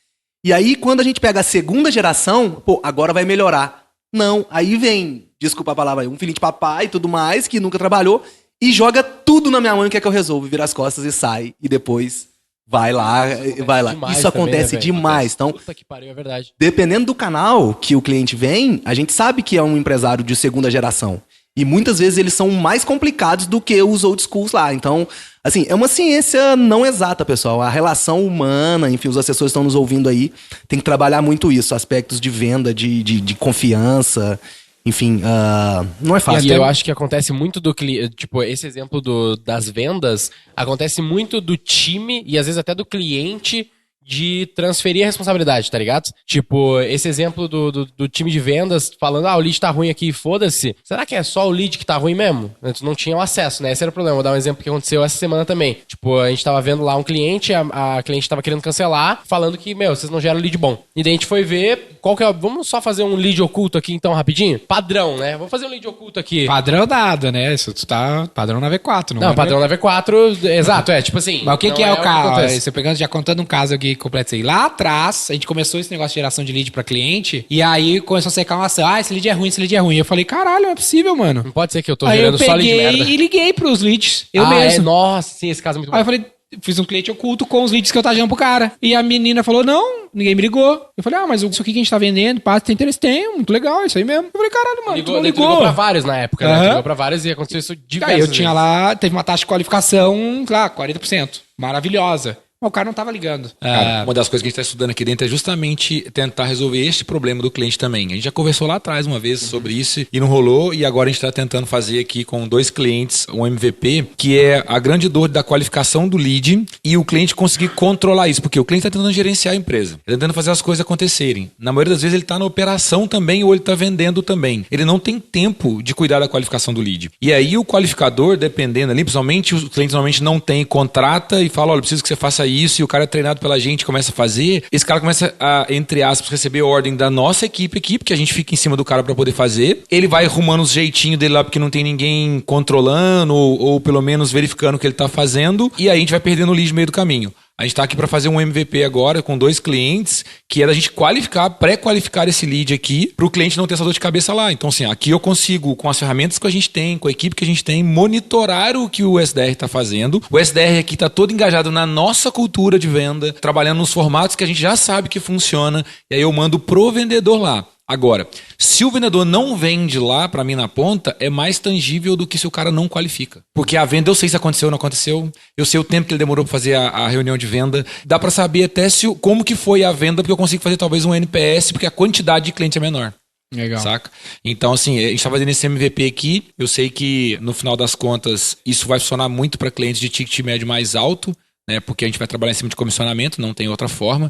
E aí, quando a gente pega a segunda geração, agora vai melhorar. Não, aí vem, desculpa a palavra aí, um filhinho de papai e tudo mais, que nunca trabalhou, e joga tudo na minha mão e quer que eu resolva, vira as costas e sai, e depois vai lá. Demais Isso também, acontece né, velho? demais. Então, Puta que pariu, é verdade. dependendo do canal que o cliente vem, a gente sabe que é um empresário de segunda geração. E muitas vezes eles são mais complicados do que os old schools lá. Então, assim, é uma ciência não exata, pessoal. A relação humana, enfim, os assessores estão nos ouvindo aí, tem que trabalhar muito isso, aspectos de venda, de confiança, enfim, não é fácil. E eu acho que acontece muito do cliente, tipo, esse exemplo das vendas, acontece muito do time e às vezes até do cliente de transferir a responsabilidade, tá ligado? Tipo, esse exemplo do time de vendas falando, o lead tá ruim aqui, foda-se. Será que é só o lead que tá ruim mesmo? Eles não tinham acesso, né? Esse era o problema. Vou dar um exemplo que aconteceu essa semana também. Tipo, a gente tava vendo lá um cliente, a cliente tava querendo cancelar, falando que, vocês não geram lead bom. E daí a gente foi ver qual que é... Vamos só fazer um lead oculto aqui então, rapidinho? Padrão, né? Vamos fazer um lead oculto aqui. Padrão nada, né? Isso tu tá padrão na V4, Não, padrão na V4, exato, tipo assim... Mas o que é o que caso? acontece. Você pegando, já contando um caso aqui completo aí. Lá atrás, a gente começou esse negócio de geração de lead pra cliente, e aí começou a ser reclamação. Esse lead é ruim, esse lead é ruim. Eu falei, caralho, não é possível, mano. Não pode ser que eu tô Aí gerando eu só lead peguei merda. e liguei pros leads. Eu mesmo. Nossa, sim, esse caso é muito bom. Aí eu falei, fiz um cliente oculto com os leads que eu tava gerando pro cara. E a menina falou, não, ninguém me ligou. Eu falei, mas isso aqui que a gente tá vendendo, tem interesse? Tem, muito legal, isso aí mesmo. Eu falei, caralho, mano, tu não ligou. Ligou pra vários na época, né? Aham. Tu ligou pra vários e aconteceu isso diversas Aí eu tinha vezes. lá, teve uma taxa de qualificação, lá, 40%. Maravilhosa. Mas o cara não tava ligando. Cara, uma das coisas que a gente está estudando aqui dentro é justamente tentar resolver este problema do cliente também. A gente já conversou lá atrás uma vez sobre isso e não rolou, e agora a gente está tentando fazer aqui com 2 clientes um MVP, que é a grande dor da qualificação do lead e o cliente conseguir controlar isso, porque o cliente está tentando gerenciar a empresa, ele tá tentando fazer as coisas acontecerem. Na maioria das vezes ele está na operação também ou ele está vendendo também. Ele não tem tempo de cuidar da qualificação do lead. E aí o qualificador, dependendo ali, principalmente os clientes normalmente não tem, contrata e fala, olha, preciso que você faça isso, e o cara é treinado pela gente, começa a fazer, esse cara começa a, entre aspas, receber ordem da nossa equipe, que a gente fica em cima do cara pra poder fazer, ele vai arrumando os jeitinhos dele lá porque não tem ninguém controlando ou pelo menos verificando o que ele tá fazendo, e aí a gente vai perdendo o lead no meio do caminho. A gente tá aqui para fazer um MVP agora com 2 clientes, que é da gente qualificar, pré-qualificar esse lead aqui, para o cliente não ter essa dor de cabeça lá. Então, assim, aqui eu consigo, com as ferramentas que a gente tem, com a equipe que a gente tem, monitorar o que o SDR está fazendo. O SDR aqui está todo engajado na nossa cultura de venda, trabalhando nos formatos que a gente já sabe que funciona, e aí eu mando pro vendedor lá. Agora, se o vendedor não vende lá para mim na ponta, é mais tangível do que se o cara não qualifica. Porque a venda eu sei se aconteceu ou não aconteceu, eu sei o tempo que ele demorou para fazer a reunião de venda, dá para saber até como que foi a venda, porque eu consigo fazer talvez um NPS, porque a quantidade de cliente é menor. Legal. Saca? Então, assim, a gente tá fazendo esse MVP aqui, eu sei que no final das contas isso vai funcionar muito para clientes de ticket médio mais alto, né, porque a gente vai trabalhar em cima de comissionamento, não tem outra forma.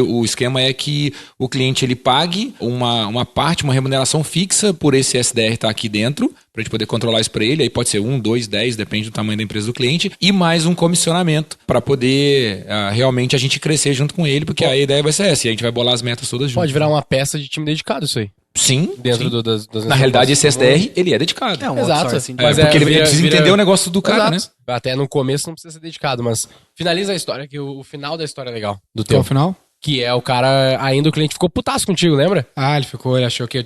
O esquema é que o cliente ele pague uma parte, uma remuneração fixa por esse SDR estar aqui dentro, para a gente poder controlar isso para ele. Aí pode ser 1, 2, 10, depende do tamanho da empresa do cliente, e mais um comissionamento para poder realmente a gente crescer junto com ele, porque a ideia vai ser essa, e a gente vai bolar as metas todas juntas. Pode virar uma peça de time dedicado isso aí. Sim. Dentro sim. das Na realidade, esse SDR, ele é dedicado. É um Exato. outsourcing. Mas porque ele vira- precisa vira- entender o negócio do cara, Exato. Até no começo não precisa ser dedicado, mas finaliza a história, que o final da história é legal. Do Até o teu. final? Que é o cara, ainda o cliente ficou putaço contigo, lembra? Ele achou que eu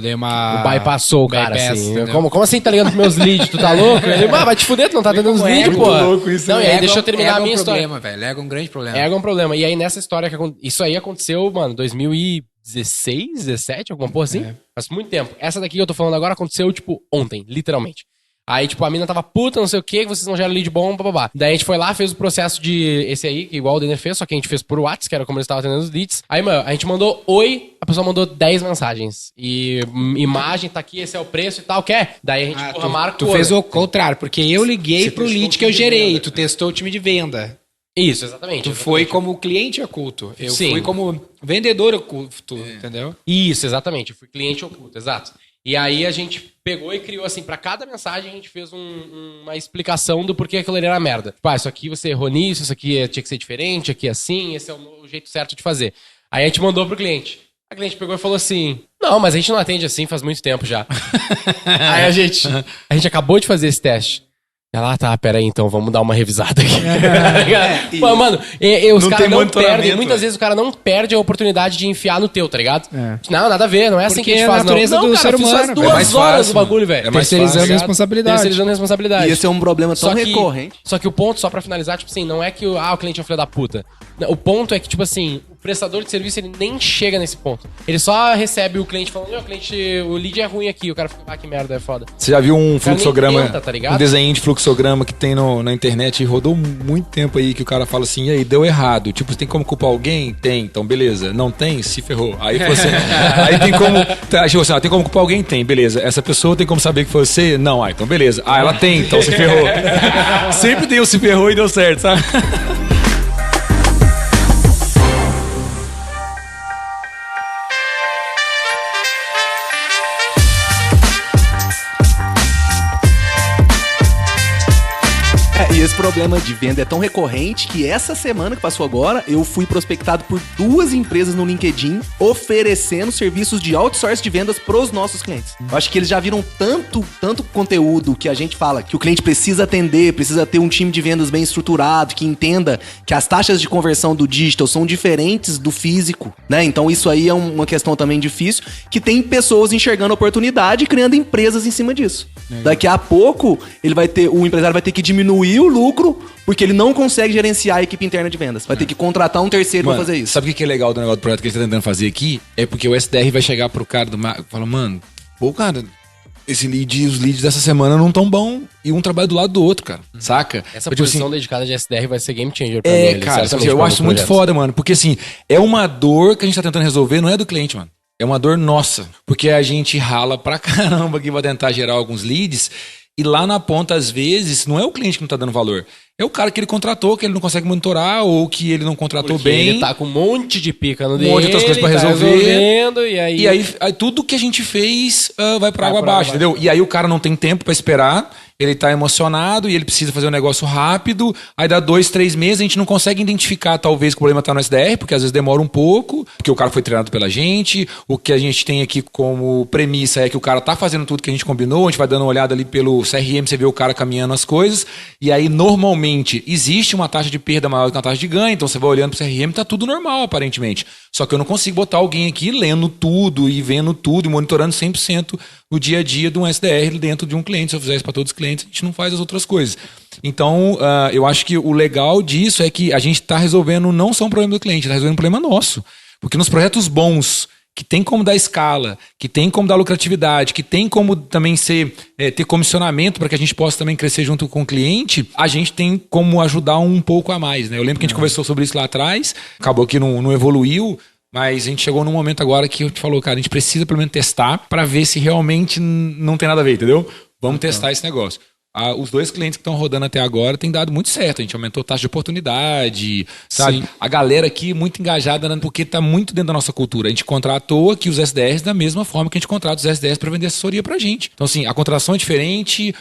dei uma... O bypassou o cara, bypass, assim. entendeu? Como assim tá ligando pros meus leads? Tu tá louco? Ele, vai te fuder, tu não tá atendendo os leads, pô. Não, e aí deixa eu terminar a minha história. Problema, velho. Ego é um grande problema. É um problema. E aí nessa história, isso aí aconteceu, mano, 2016, 17, alguma porra assim? Faz muito tempo. Essa daqui que eu tô falando agora aconteceu, tipo, ontem, literalmente. Aí, tipo, a mina tava puta, não sei o que vocês não geram lead bom, bababá. Daí a gente foi lá, fez o processo de esse aí, que igual o Denner fez, só que a gente fez por WhatsApp, que era como eles estavam atendendo os leads. Aí, mano, a gente mandou oi, a pessoa mandou 10 mensagens. E imagem, tá aqui, esse é o preço e tal, quer? Daí a gente, marcou. Tu fez o contrário, porque eu liguei Você pro testou lead o que eu time de gerei, venda. tu testou o time de venda. Isso, exatamente. Tu foi como cliente oculto. Eu Sim. fui como vendedor oculto, entendeu? Isso, exatamente. Eu fui cliente oculto, exato. E aí a gente pegou e criou assim, pra cada mensagem a gente fez uma explicação do porquê aquilo ali era merda. Tipo, isso aqui você errou nisso, isso aqui tinha que ser diferente, aqui assim, esse é o jeito certo de fazer. Aí a gente mandou pro cliente. A cliente pegou e falou assim, não, mas a gente não atende assim faz muito tempo já. Aí a gente acabou de fazer esse teste. Ela, tá, peraí, então, vamos dar uma revisada aqui. Pô, mano, os Não caras tem não monitoramento, perdem, muitas vezes o cara não perde a oportunidade de enfiar no teu, tá ligado? Não, nada a ver, não é assim Porque que a gente é a faz, não. natureza Não, do cara, ser fiz humano, faz velho. 2 mais horas fácil, do bagulho, velho. é mais Terceirizando fácil. a responsabilidade. Terceirizando a responsabilidade. E esse é um problema tão recorrente. Só que o ponto, só pra finalizar, tipo assim, não é que o cliente é um filho da puta. Não, o ponto é que, tipo assim, o prestador de serviço, ele nem chega nesse ponto. Ele só recebe o cliente falando, o lead é ruim aqui. O cara fica, que merda, é foda. Você já viu um cara nem fluxograma, tenta, tá ligado? um desenho de fluxograma que tem na internet e rodou muito tempo aí, que o cara fala assim, e aí, deu errado. Tipo, tem como culpar alguém? Tem, então beleza. Não tem? Se ferrou. Aí você... aí tem como... Tipo assim, tem como culpar alguém? Tem, beleza. Essa pessoa tem como saber que foi você? Não, então beleza. Ela tem, então se ferrou. Sempre tem o se ferrou e deu certo, sabe? E esse problema de venda é tão recorrente que essa semana que passou agora, eu fui prospectado por 2 empresas no LinkedIn oferecendo serviços de outsourcing de vendas pros nossos clientes. Eu acho que eles já viram tanto conteúdo que a gente fala que o cliente precisa atender, precisa ter um time de vendas bem estruturado, que entenda que as taxas de conversão do digital são diferentes do físico, né? Então isso aí é uma questão também difícil, que tem pessoas enxergando oportunidade e criando empresas em cima disso. Daqui a pouco, o empresário vai ter que diminuir o lucro, porque ele não consegue gerenciar a equipe interna de vendas. Vai ter que contratar um terceiro pra fazer isso. Sabe o que é legal do negócio do projeto que ele tá tentando fazer aqui? É porque o SDR vai chegar pro cara do marketing e fala, mano, cara, os leads dessa semana não tão bom e um trabalha do lado do outro, cara. Saca? Essa Tipo posição assim, dedicada de SDR vai ser game changer pra mim. cara, certamente, eu pra acho algum muito projeto. foda, mano. Porque assim, é uma dor que a gente tá tentando resolver, não é do cliente, mano. É uma dor nossa. Porque a gente rala pra caramba aqui pra tentar gerar alguns leads. E lá na ponta, às vezes, não é o cliente que não tá dando valor. É o cara que ele contratou, que ele não consegue monitorar, ou que ele não contratou Porque bem. ele tá com um monte de pica no dele, monte de outras coisas pra tá resolver. resolvendo, e aí Tudo que a gente fez vai pra água por água abaixo, entendeu? E aí o cara não tem tempo pra esperar, ele tá emocionado e ele precisa fazer um negócio rápido, aí dá 2, 3 meses, a gente não consegue identificar talvez que o problema tá no SDR, porque às vezes demora um pouco, porque o cara foi treinado pela gente, o que a gente tem aqui como premissa é que o cara tá fazendo tudo que a gente combinou, a gente vai dando uma olhada ali pelo CRM, você vê o cara caminhando as coisas, e aí normalmente existe uma taxa de perda maior do que uma taxa de ganho, então você vai olhando pro CRM, tá tudo normal aparentemente. Só que eu não consigo botar alguém aqui lendo tudo e vendo tudo e monitorando 100% o dia a dia de um SDR dentro de um cliente. Se eu fizer isso para todos os clientes, a gente não faz as outras coisas. Então, eu acho que o legal disso é que a gente está resolvendo não só um problema do cliente, está resolvendo um problema nosso. Porque nos projetos bons, que tem como dar escala, que tem como dar lucratividade, que tem como também ter comissionamento para que a gente possa também crescer junto com o cliente, a gente tem como ajudar um pouco a mais, né? Eu lembro que a gente conversou sobre isso lá atrás, acabou que não evoluiu, mas a gente chegou num momento agora que eu te falou, cara, a gente precisa pelo menos testar para ver se realmente não tem nada a ver, entendeu? Vamos testar esse negócio. Os 2 clientes que estão rodando até agora têm dado muito certo. A gente aumentou a taxa de oportunidade, sabe? Sim. A galera aqui muito engajada, porque está muito dentro da nossa cultura. A gente contratou aqui os SDRs da mesma forma que a gente contrata os SDRs para vender assessoria para a gente. Então, assim, a contratação é diferente,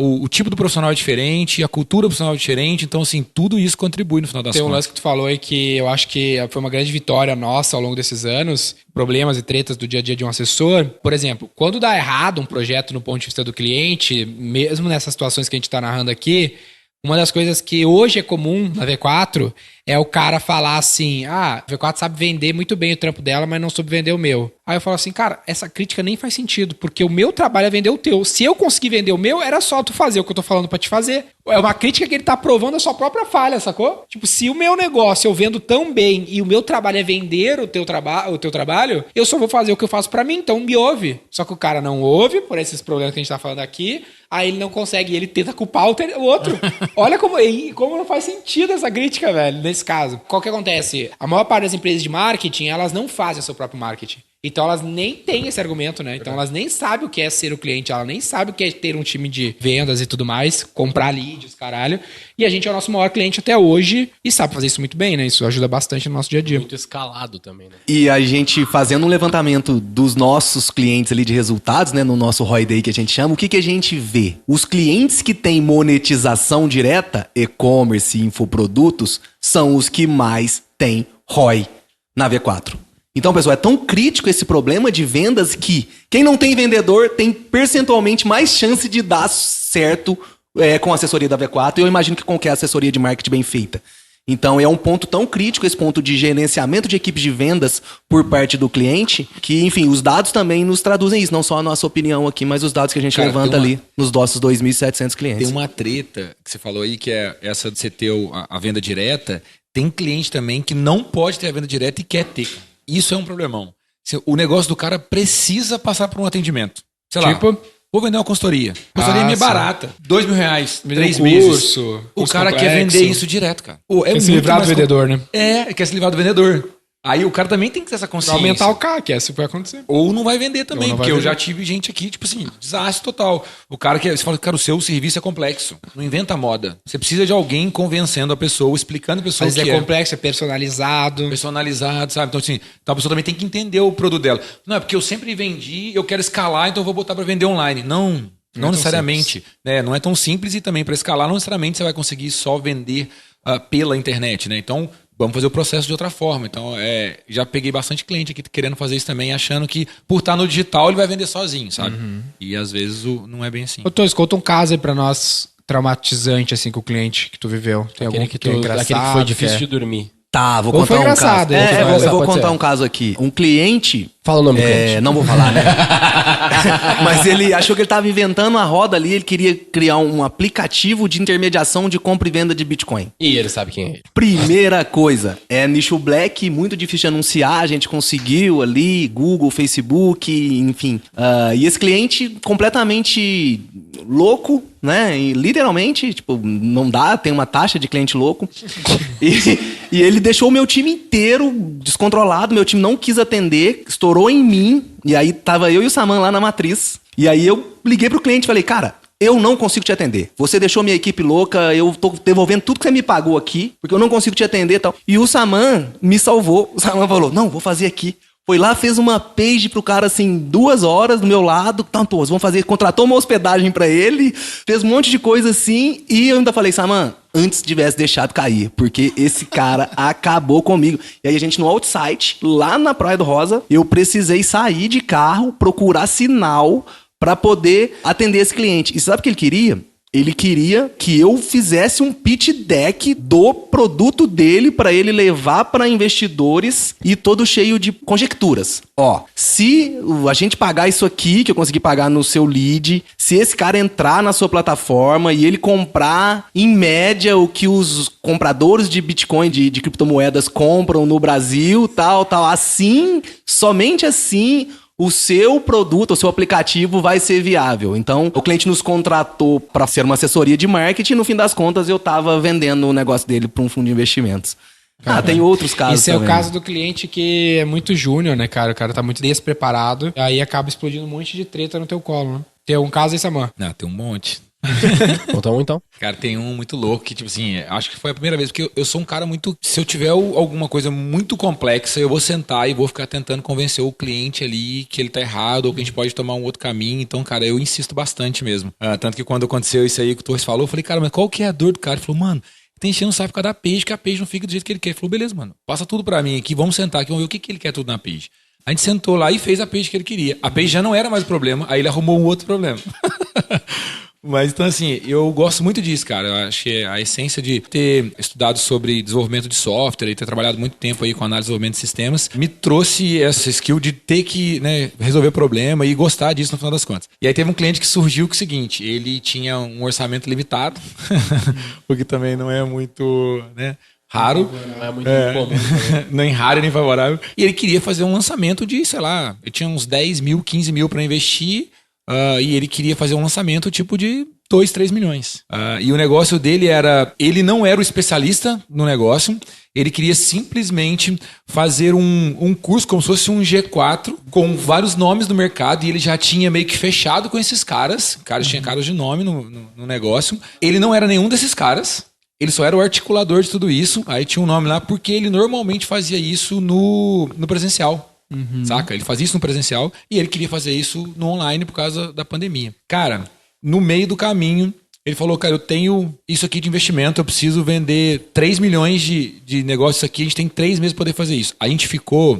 o tipo do profissional é diferente, a cultura do profissional é diferente. Então, assim, tudo isso contribui no final das contas. Tem um lance que tu falou aí que eu acho que foi uma grande vitória nossa ao longo desses anos, problemas e tretas do dia a dia de um assessor. Por exemplo, quando dá errado um projeto no ponto de vista do cliente, mesmo nessas situações que a gente está narrando aqui, uma das coisas que hoje é comum na V4 é o cara falar assim, a V4 sabe vender muito bem o trampo dela, mas não soube vender o meu. Aí eu falo assim, cara, essa crítica nem faz sentido, porque o meu trabalho é vender o teu. Se eu conseguir vender o meu, era só tu fazer o que eu tô falando pra te fazer. É uma crítica que ele tá provando a sua própria falha, sacou? Tipo, se o meu negócio eu vendo tão bem e o meu trabalho é vender o teu trabalho, eu só vou fazer o que eu faço pra mim, então me ouve. Só que o cara não ouve, por esses problemas que a gente tá falando aqui, aí ele não consegue, ele tenta culpar o outro. Olha como não faz sentido essa crítica, velho, nesse caso. Qual que acontece? A maior parte das empresas de marketing, elas não fazem o seu próprio marketing. Então elas nem têm esse argumento, né? Então elas nem sabem o que é ser o cliente, ela nem sabe o que é ter um time de vendas e tudo mais, comprar leads, caralho. E a gente é o nosso maior cliente até hoje e sabe fazer isso muito bem, né? Isso ajuda bastante no nosso dia a dia. Muito escalado também, né? E a gente fazendo um levantamento dos nossos clientes ali de resultados, né? No nosso ROI Day que a gente chama, o que a gente vê? Os clientes que têm monetização direta, e-commerce e infoprodutos, são os que mais têm ROI na V4. Então, pessoal, é tão crítico esse problema de vendas que quem não tem vendedor tem percentualmente mais chance de dar certo com a assessoria da V4, e eu imagino que com qualquer assessoria de marketing bem feita. Então é um ponto tão crítico, esse ponto de gerenciamento de equipes de vendas por parte do cliente, que, enfim, os dados também nos traduzem isso, não só a nossa opinião aqui, mas os dados que a gente levanta ali nos nossos 2.700 clientes. Tem uma treta que você falou aí, que é essa de você ter a venda direta. Tem cliente também que não pode ter a venda direta e quer ter. Isso é um problemão. O negócio do cara precisa passar por um atendimento. Sei lá. Vou vender uma consultoria. Consultoria é meio barata. R$2.000, 3 meses. O cara quer vender isso direto, cara. Quer se livrar do vendedor, né? Quer se livrar do vendedor. Aí o cara também tem que ter essa consciência. Vai aumentar o CAC, isso vai acontecer. Ou não vai vender também, porque eu já tive gente aqui, tipo assim, desastre total. O cara você fala, cara, o seu serviço é complexo. Não inventa moda. Você precisa de alguém convencendo a pessoa, explicando a pessoa o que é. Mas é complexo, é personalizado. Personalizado, sabe? Então, assim, a pessoa também tem que entender o produto dela. Não, é porque eu sempre vendi, eu quero escalar, então eu vou botar para vender online. Não necessariamente. Né? Não é tão simples, e também para escalar, não necessariamente você vai conseguir só vender pela internet, né? Então, vamos fazer o processo de outra forma. Então, já peguei bastante cliente aqui querendo fazer isso também, achando que por estar no digital ele vai vender sozinho, sabe? E às vezes não é bem assim. Ô, Torres, conta um caso aí pra nós, traumatizante, assim, com o cliente que tu viveu. Tem algum que é engraçado? Aquele que foi difícil de dormir. Tá, vou contar um caso. Eu vou contar um caso aqui. Um cliente... Fala o nome do cliente. Não vou falar, né? Mas ele achou que ele estava inventando a roda ali, ele queria criar um aplicativo de intermediação de compra e venda de Bitcoin. E ele sabe quem é ele. Primeira coisa, nicho black, muito difícil de anunciar, a gente conseguiu ali, Google, Facebook, enfim. E esse cliente completamente louco, né? E, literalmente, tipo, não dá, tem uma taxa de cliente louco. E ele deixou o meu time inteiro descontrolado, meu time não quis atender, estourou em mim, e aí tava eu e o Saman lá na matriz, e aí eu liguei pro cliente e falei, cara, eu não consigo te atender. Você deixou minha equipe louca, eu tô devolvendo tudo que você me pagou aqui, porque eu não consigo te atender e tal. E o Saman me salvou, o Saman falou, não, vou fazer aqui. Foi lá, fez uma page pro cara, assim, 2 horas do meu lado. Tanto, vamos fazer, contratou uma hospedagem pra ele, fez um monte de coisa assim, e eu ainda falei, Saman, antes tivesse deixado cair, porque esse cara acabou comigo. E aí a gente no outsite, lá na Praia do Rosa, eu precisei sair de carro, procurar sinal pra poder atender esse cliente. E sabe o que ele queria? Ele queria que eu fizesse um pitch deck do produto dele para ele levar para investidores, e todo cheio de conjecturas. Ó, se a gente pagar isso aqui, que eu consegui pagar no seu lead, se esse cara entrar na sua plataforma e ele comprar, em média, o que os compradores de Bitcoin, de criptomoedas compram no Brasil, tal, assim, somente assim, o seu produto, o seu aplicativo vai ser viável. Então, o cliente nos contratou para ser uma assessoria de marketing, e no fim das contas eu estava vendendo o negócio dele para um fundo de investimentos. Tem outros casos Esse também. é o caso do cliente que é muito júnior, né, cara? O cara tá muito despreparado, aí acaba explodindo um monte de treta no teu colo, né? Tem um caso aí, Saman? Não, tem um monte. Conta um, então. Cara, tem um muito louco que, tipo assim, acho que foi a primeira vez, porque eu sou um cara muito... Se eu tiver alguma coisa muito complexa, eu vou sentar e vou ficar tentando convencer o cliente ali que ele tá errado, ou que a gente pode tomar um outro caminho. Então, cara, eu insisto bastante mesmo. Tanto que quando aconteceu isso aí que o Torres falou, eu falei, cara, mas qual que é a dor do cara? Ele falou, mano, tá enchendo o saco por causa da page, que a page não fica do jeito que ele quer. Ele falou, beleza, mano, passa tudo pra mim aqui, vamos sentar aqui, vamos ver o que ele quer tudo na page. A gente sentou lá e fez a page que ele queria. A page já não era mais o problema, aí ele arrumou um outro problema. Mas, então, assim, eu gosto muito disso, cara. Eu acho que a essência de ter estudado sobre desenvolvimento de software e ter trabalhado muito tempo aí com análise de desenvolvimento de sistemas me trouxe essa skill de ter que, né, resolver problema e gostar disso no final das contas. E aí teve um cliente que surgiu com o seguinte, ele tinha um orçamento limitado, o que também não é muito, né, raro. Não é muito comum. Nem raro nem favorável. E ele queria fazer um lançamento de, sei lá, ele tinha uns 10 mil, 15 mil para investir. E ele queria fazer um lançamento tipo de 2, 3 milhões. E o negócio dele era... Ele não era o especialista no negócio. Ele queria simplesmente fazer um curso como se fosse um G4 com vários nomes do mercado. E ele já tinha meio que fechado com esses caras. Tinha caras de nome no negócio. Ele não era nenhum desses caras. Ele só era o articulador de tudo isso. Aí tinha um nome lá porque ele normalmente fazia isso no presencial. Saca? Ele fazia isso no presencial e ele queria fazer isso no online por causa da pandemia. Cara, no meio do caminho, ele falou, cara, eu tenho isso aqui de investimento, eu preciso vender 3 milhões de negócios aqui, a gente tem 3 meses para poder fazer isso. A gente ficou,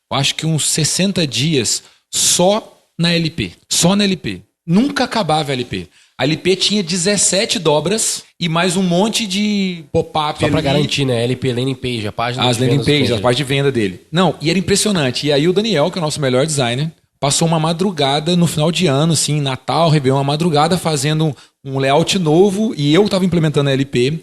eu acho que uns 60 dias só na LP. Só na LP. Nunca acabava a LP. A LP tinha 17 dobras e mais um monte de pop-up. Só pra ali. garantir, né? LP Landing Page, a página As de landing vendas do pages, a cliente. parte de venda dele. Não, e era impressionante. E aí o Daniel, que é o nosso melhor designer, passou uma madrugada no final de ano, assim, Natal, Réveillon, uma madrugada fazendo um layout novo e eu tava implementando a LP.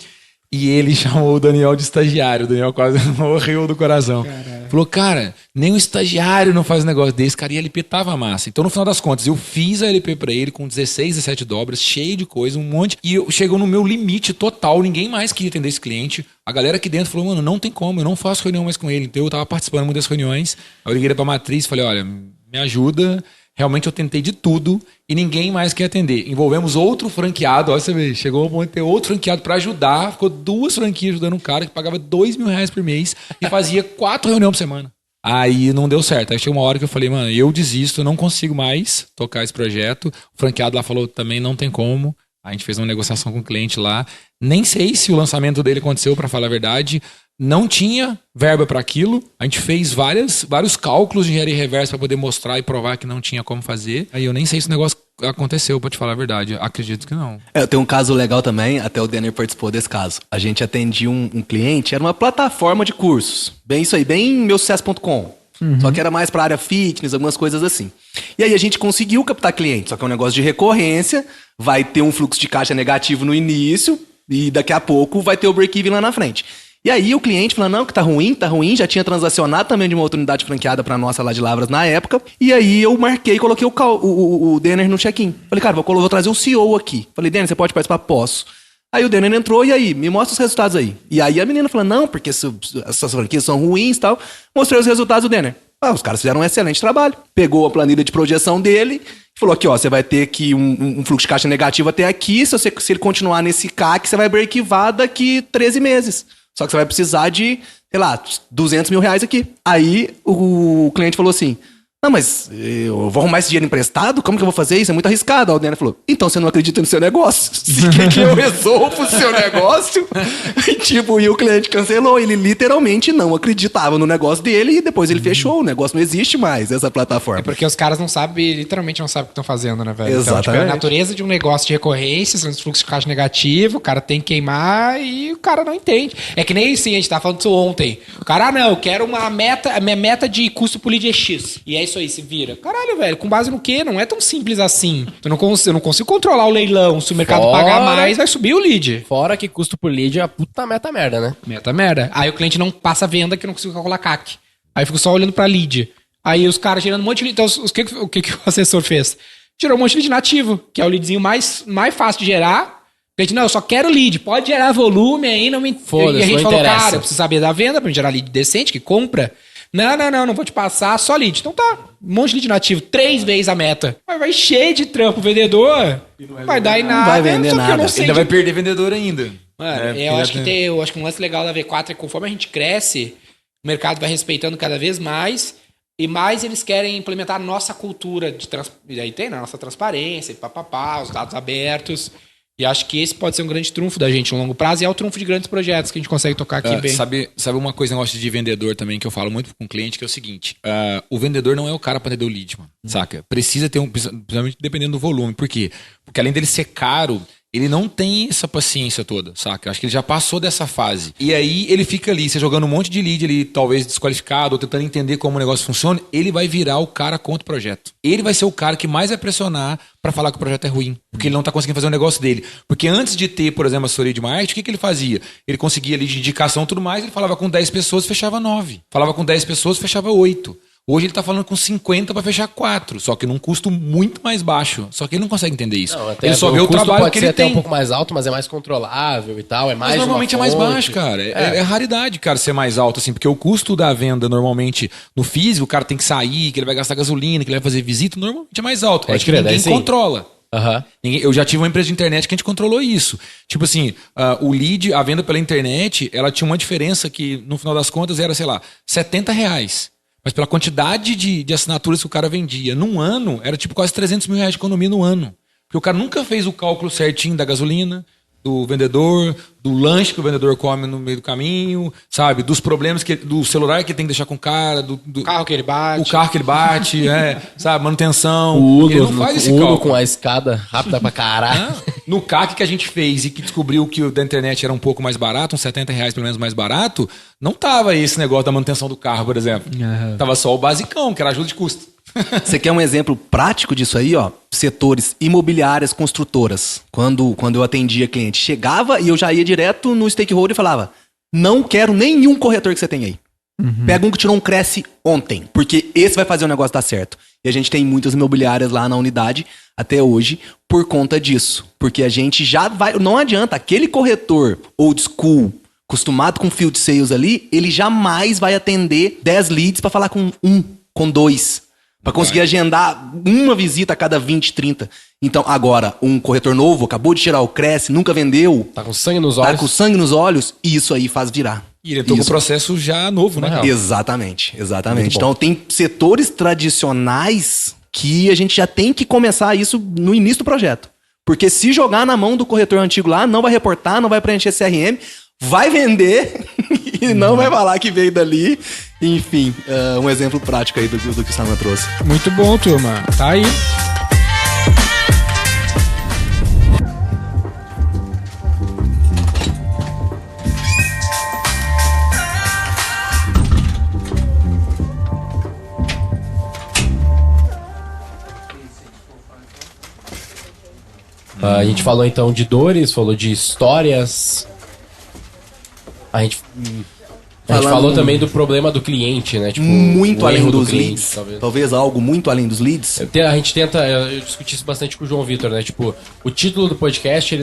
E ele chamou o Daniel de estagiário. O Daniel quase morreu do coração. Falou, cara, nem um estagiário não faz um negócio desse. Cara, e a LP tava massa. Então, no final das contas, eu fiz a LP pra ele com 16, 17 dobras, cheio de coisa, um monte. E chegou no meu limite total. Ninguém mais queria atender esse cliente. A galera aqui dentro falou, mano, não tem como. Eu não faço reunião mais com ele. Então, eu tava participando muito das reuniões. Aí eu liguei pra matriz e falei, olha, me ajuda. Realmente eu tentei de tudo e ninguém mais quer atender. Envolvemos outro franqueado, olha você vê, chegou ao ponto de ter outro franqueado para ajudar. Ficou 2 franquias ajudando um cara que pagava R$2.000 por mês e fazia 4 reuniões por semana. Aí não deu certo. Aí chegou uma hora que eu falei, mano, eu desisto, eu não consigo mais tocar esse projeto. O franqueado lá falou, também não tem como. A gente fez uma negociação com o cliente lá. Nem sei se o lançamento dele aconteceu, para falar a verdade. Não tinha verba para aquilo. A gente fez vários cálculos de engenharia reversa para poder mostrar e provar que não tinha como fazer. Aí eu nem sei se o negócio aconteceu, para te falar a verdade. Acredito que não. Eu tenho um caso legal também, até o Denner participou desse caso. A gente atendia um cliente, era uma plataforma de cursos. Bem isso aí, bem meusucesso.com. Só que era mais para área fitness, algumas coisas assim. E aí a gente conseguiu captar cliente, só que é um negócio de recorrência, vai ter um fluxo de caixa negativo no início e daqui a pouco vai ter o break-even lá na frente. E aí o cliente falando, não, que tá ruim, já tinha transacionado também de uma outra unidade franqueada pra nossa lá de Lavras na época. E aí eu marquei e coloquei o Denner no check-in. Falei, cara, vou trazer o CEO aqui. Falei, Denner, você pode participar? Posso. Aí o Denner entrou, e aí? Me mostra os resultados aí. E aí a menina falou, não, porque essas franquias são ruins e tal. Mostrei os resultados do Denner. Os caras fizeram um excelente trabalho. Pegou a planilha de projeção dele e falou aqui, ó, você vai ter aqui um fluxo de caixa negativo até aqui. Se ele continuar nesse CAC, você vai break-even daqui 13 meses. Só que você vai precisar de, sei lá, R$200.000 aqui. Aí o cliente falou assim, não, mas eu vou arrumar esse dinheiro emprestado? Como que eu vou fazer isso? É muito arriscado. Aí o Denner falou, então você não acredita no seu negócio? Você quer que eu resolva o seu negócio? E o cliente cancelou. Ele literalmente não acreditava no negócio dele e depois ele fechou. O negócio não existe mais, essa plataforma. É porque os caras não sabem, literalmente não sabem o que estão fazendo, né, velho? Exatamente. Então, tipo, a natureza de um negócio de recorrência, são os fluxos de caixa negativo, o cara tem que queimar e o cara não entende. É que nem assim, a gente tava falando disso ontem. O cara, não, eu quero uma meta, a minha meta de custo por lead é X. E é isso aí, se vira. Caralho, velho, com base no quê? Não é tão simples assim. Eu não consigo controlar o leilão. Se o mercado pagar mais, vai subir o lead. Fora que custo por lead é a puta meta merda, né? Meta merda. Aí o cliente não passa a venda que eu não consigo calcular CAC. Aí eu fico só olhando pra lead. Aí os caras gerando um monte de lead. Então, o que o assessor fez? Gerou um monte de lead nativo, que é o leadzinho mais fácil de gerar. O cliente, não, eu só quero lead. Pode gerar volume aí, não me... Foda-se, E a gente não falou, interessa. cara, eu preciso saber da venda pra gente gerar lead decente, que compra. Não vou te passar, só lead. Então tá, um monte de lead nativo, 3 vezes a meta. Vai cheio de trampo, o vendedor. Vai dar em nada. Não vai vender só que eu nada. não sei Ainda de- vai perder vendedor ainda. Mano, eu acho que um lance legal da V4 é que conforme a gente cresce, o mercado vai respeitando cada vez mais e mais eles querem implementar a nossa cultura de e aí tem, né, a nossa transparência, os dados abertos. E acho que esse pode ser um grande trunfo da gente no longo prazo e é o trunfo de grandes projetos que a gente consegue tocar aqui bem. Sabe uma coisa, negócio de vendedor também, que eu falo muito com o cliente, que é o seguinte, o vendedor não é o cara para atender o lead, mano, saca? Precisa ter principalmente dependendo do volume. Por quê? Porque além dele ser caro, ele não tem essa paciência toda, saca? Eu acho que ele já passou dessa fase. E aí ele fica ali, você jogando um monte de lead, ele talvez desqualificado, ou tentando entender como o negócio funciona, ele vai virar o cara contra o projeto. Ele vai ser o cara que mais vai pressionar pra falar que o projeto é ruim, porque ele não tá conseguindo fazer o negócio dele. Porque antes de ter, por exemplo, a assessoria de marketing, o que ele fazia? Ele conseguia ali de indicação e tudo mais, ele falava com 10 pessoas, fechava 9. Falava com 10 pessoas, fechava 8. Hoje ele tá falando com 50 para fechar 4, só que num custo muito mais baixo. Só que ele não consegue entender isso. Não, até ele só vê o custo trabalho pode que ser ele até tem. um pouco mais alto, mas é mais controlável e tal. É mais Mas normalmente é uma mais fonte. baixo, cara. É raridade, cara, ser mais alto, assim, porque o custo da venda, normalmente, no físico, o cara tem que sair, que ele vai gastar gasolina, que ele vai fazer visita, normalmente é mais alto. Pode Acho que crer, ninguém daí sim. controla. Aham. Eu já tive uma empresa de internet que a gente controlou isso. Tipo assim, o lead, a venda pela internet, ela tinha uma diferença que, no final das contas, era, sei lá, R$70. Mas pela quantidade de assinaturas que o cara vendia, num ano, era tipo quase R$300.000 de economia no ano. Porque o cara nunca fez o cálculo certinho da gasolina, do vendedor, do lanche que o vendedor come no meio do caminho, sabe? Dos problemas do celular que ele tem que deixar com o cara, do carro que ele bate. O carro que ele bate, sabe? Manutenção. O Ele não faz esse Uno cálculo. com a escada rápida pra caralho. No CAC que a gente fez e que descobriu que o da internet era um pouco mais barato, uns R$70 pelo menos mais barato, não tava esse negócio da manutenção do carro, por exemplo. Tava só o basicão, que era ajuda de custo. Você quer um exemplo prático disso aí, ó? Setores imobiliárias, construtoras. Quando eu atendia cliente, chegava e eu já ia direto no stakeholder e falava: não quero nenhum corretor que você tem aí. Pega um que tirou um Cresce ontem, porque esse vai fazer o negócio dar certo. E a gente tem muitas imobiliárias lá na unidade até hoje por conta disso. Porque a gente já vai... Não adianta, aquele corretor old school, acostumado com field sales ali, ele jamais vai atender 10 leads para falar com com 2. Para conseguir agendar uma visita a cada 20, 30. Então, agora, um corretor novo, acabou de tirar o Cresce, nunca vendeu. Tá com sangue nos olhos. Tá com sangue nos olhos, e isso aí faz virar. E ele entrou com o processo já novo, né? Real. Exatamente. Muito bom. Então, tem setores tradicionais que a gente já tem que começar isso no início do projeto. Porque se jogar na mão do corretor antigo lá, não vai reportar, não vai preencher CRM, vai vender e não vai falar que veio dali. Enfim, um exemplo prático aí do que o Saman trouxe. Muito bom, turma. Tá aí. A gente falou então de dores, falou de histórias. A gente falou também do problema do cliente, né? Tipo, Muito o além erro do dos cliente, leads. talvez. Talvez algo muito além dos leads. A gente tenta, eu discuti isso bastante com o João Vitor, né? Tipo, o título do podcast,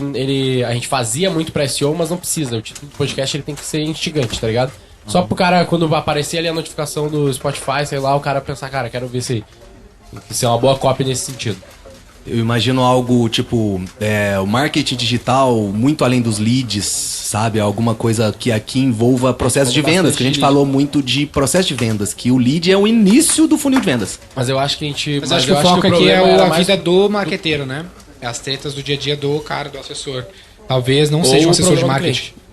a gente fazia muito pra SEO, mas não precisa. O título do podcast ele tem que ser instigante, tá ligado? Só pro cara, quando aparecer ali a notificação do Spotify, sei lá, o cara pensar, cara, quero ver isso aí. Tem que ser uma boa cópia nesse sentido. Eu imagino algo tipo o marketing digital muito além dos leads, sabe? Alguma coisa que aqui envolva processo de vendas, que a gente falou muito de processo de vendas, que o lead é o início do funil de vendas. Mas eu acho que a gente... Mas acho que o foco aqui é problema era a mais- vida do marqueteiro, né? É as tretas do dia a dia do cara, do assessor. Talvez não Ou seja um o assessor de problema do marketing. cliente.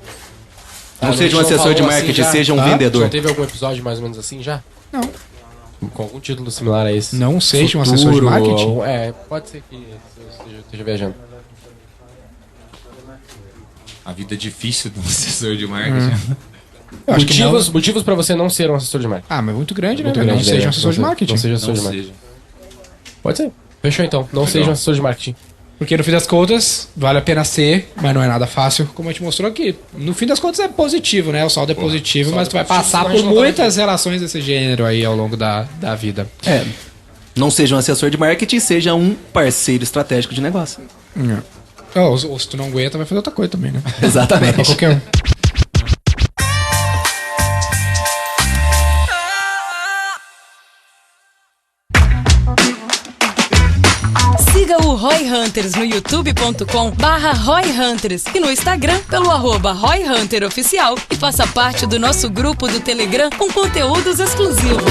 Não a seja gente um assessor falou de assim marketing, já? seja um Tá? vendedor. Já teve algum episódio mais ou menos assim já? Não. Com algum título similar a esse? Não seja um assessor de marketing? Pode ser que eu esteja viajando. A vida é difícil de um assessor de marketing. Eu acho que não. Motivos pra você não ser um assessor de marketing. Ah, mas muito grande, Muito né? grande, Não seja né? um assessor de marketing. Não seja assessor Não de marketing. seja. Pode ser. Fechou então. Não seja um assessor de marketing. Porque no fim das contas, vale a pena ser, mas não é nada fácil, como a gente mostrou aqui. No fim das contas é positivo, né? O saldo é positivo, mas tu vai passar senão a por gente não tá muitas relações desse gênero aí ao longo da vida. Não seja um assessor de marketing, seja um parceiro estratégico de negócio. Ou se tu não aguenta, vai fazer outra coisa também, né? Exatamente. Pra qualquer um. Siga o Roy Hunters no youtube.com/Roy Hunters e no Instagram pelo @Roy Hunter Oficial e faça parte do nosso grupo do Telegram com conteúdos exclusivos.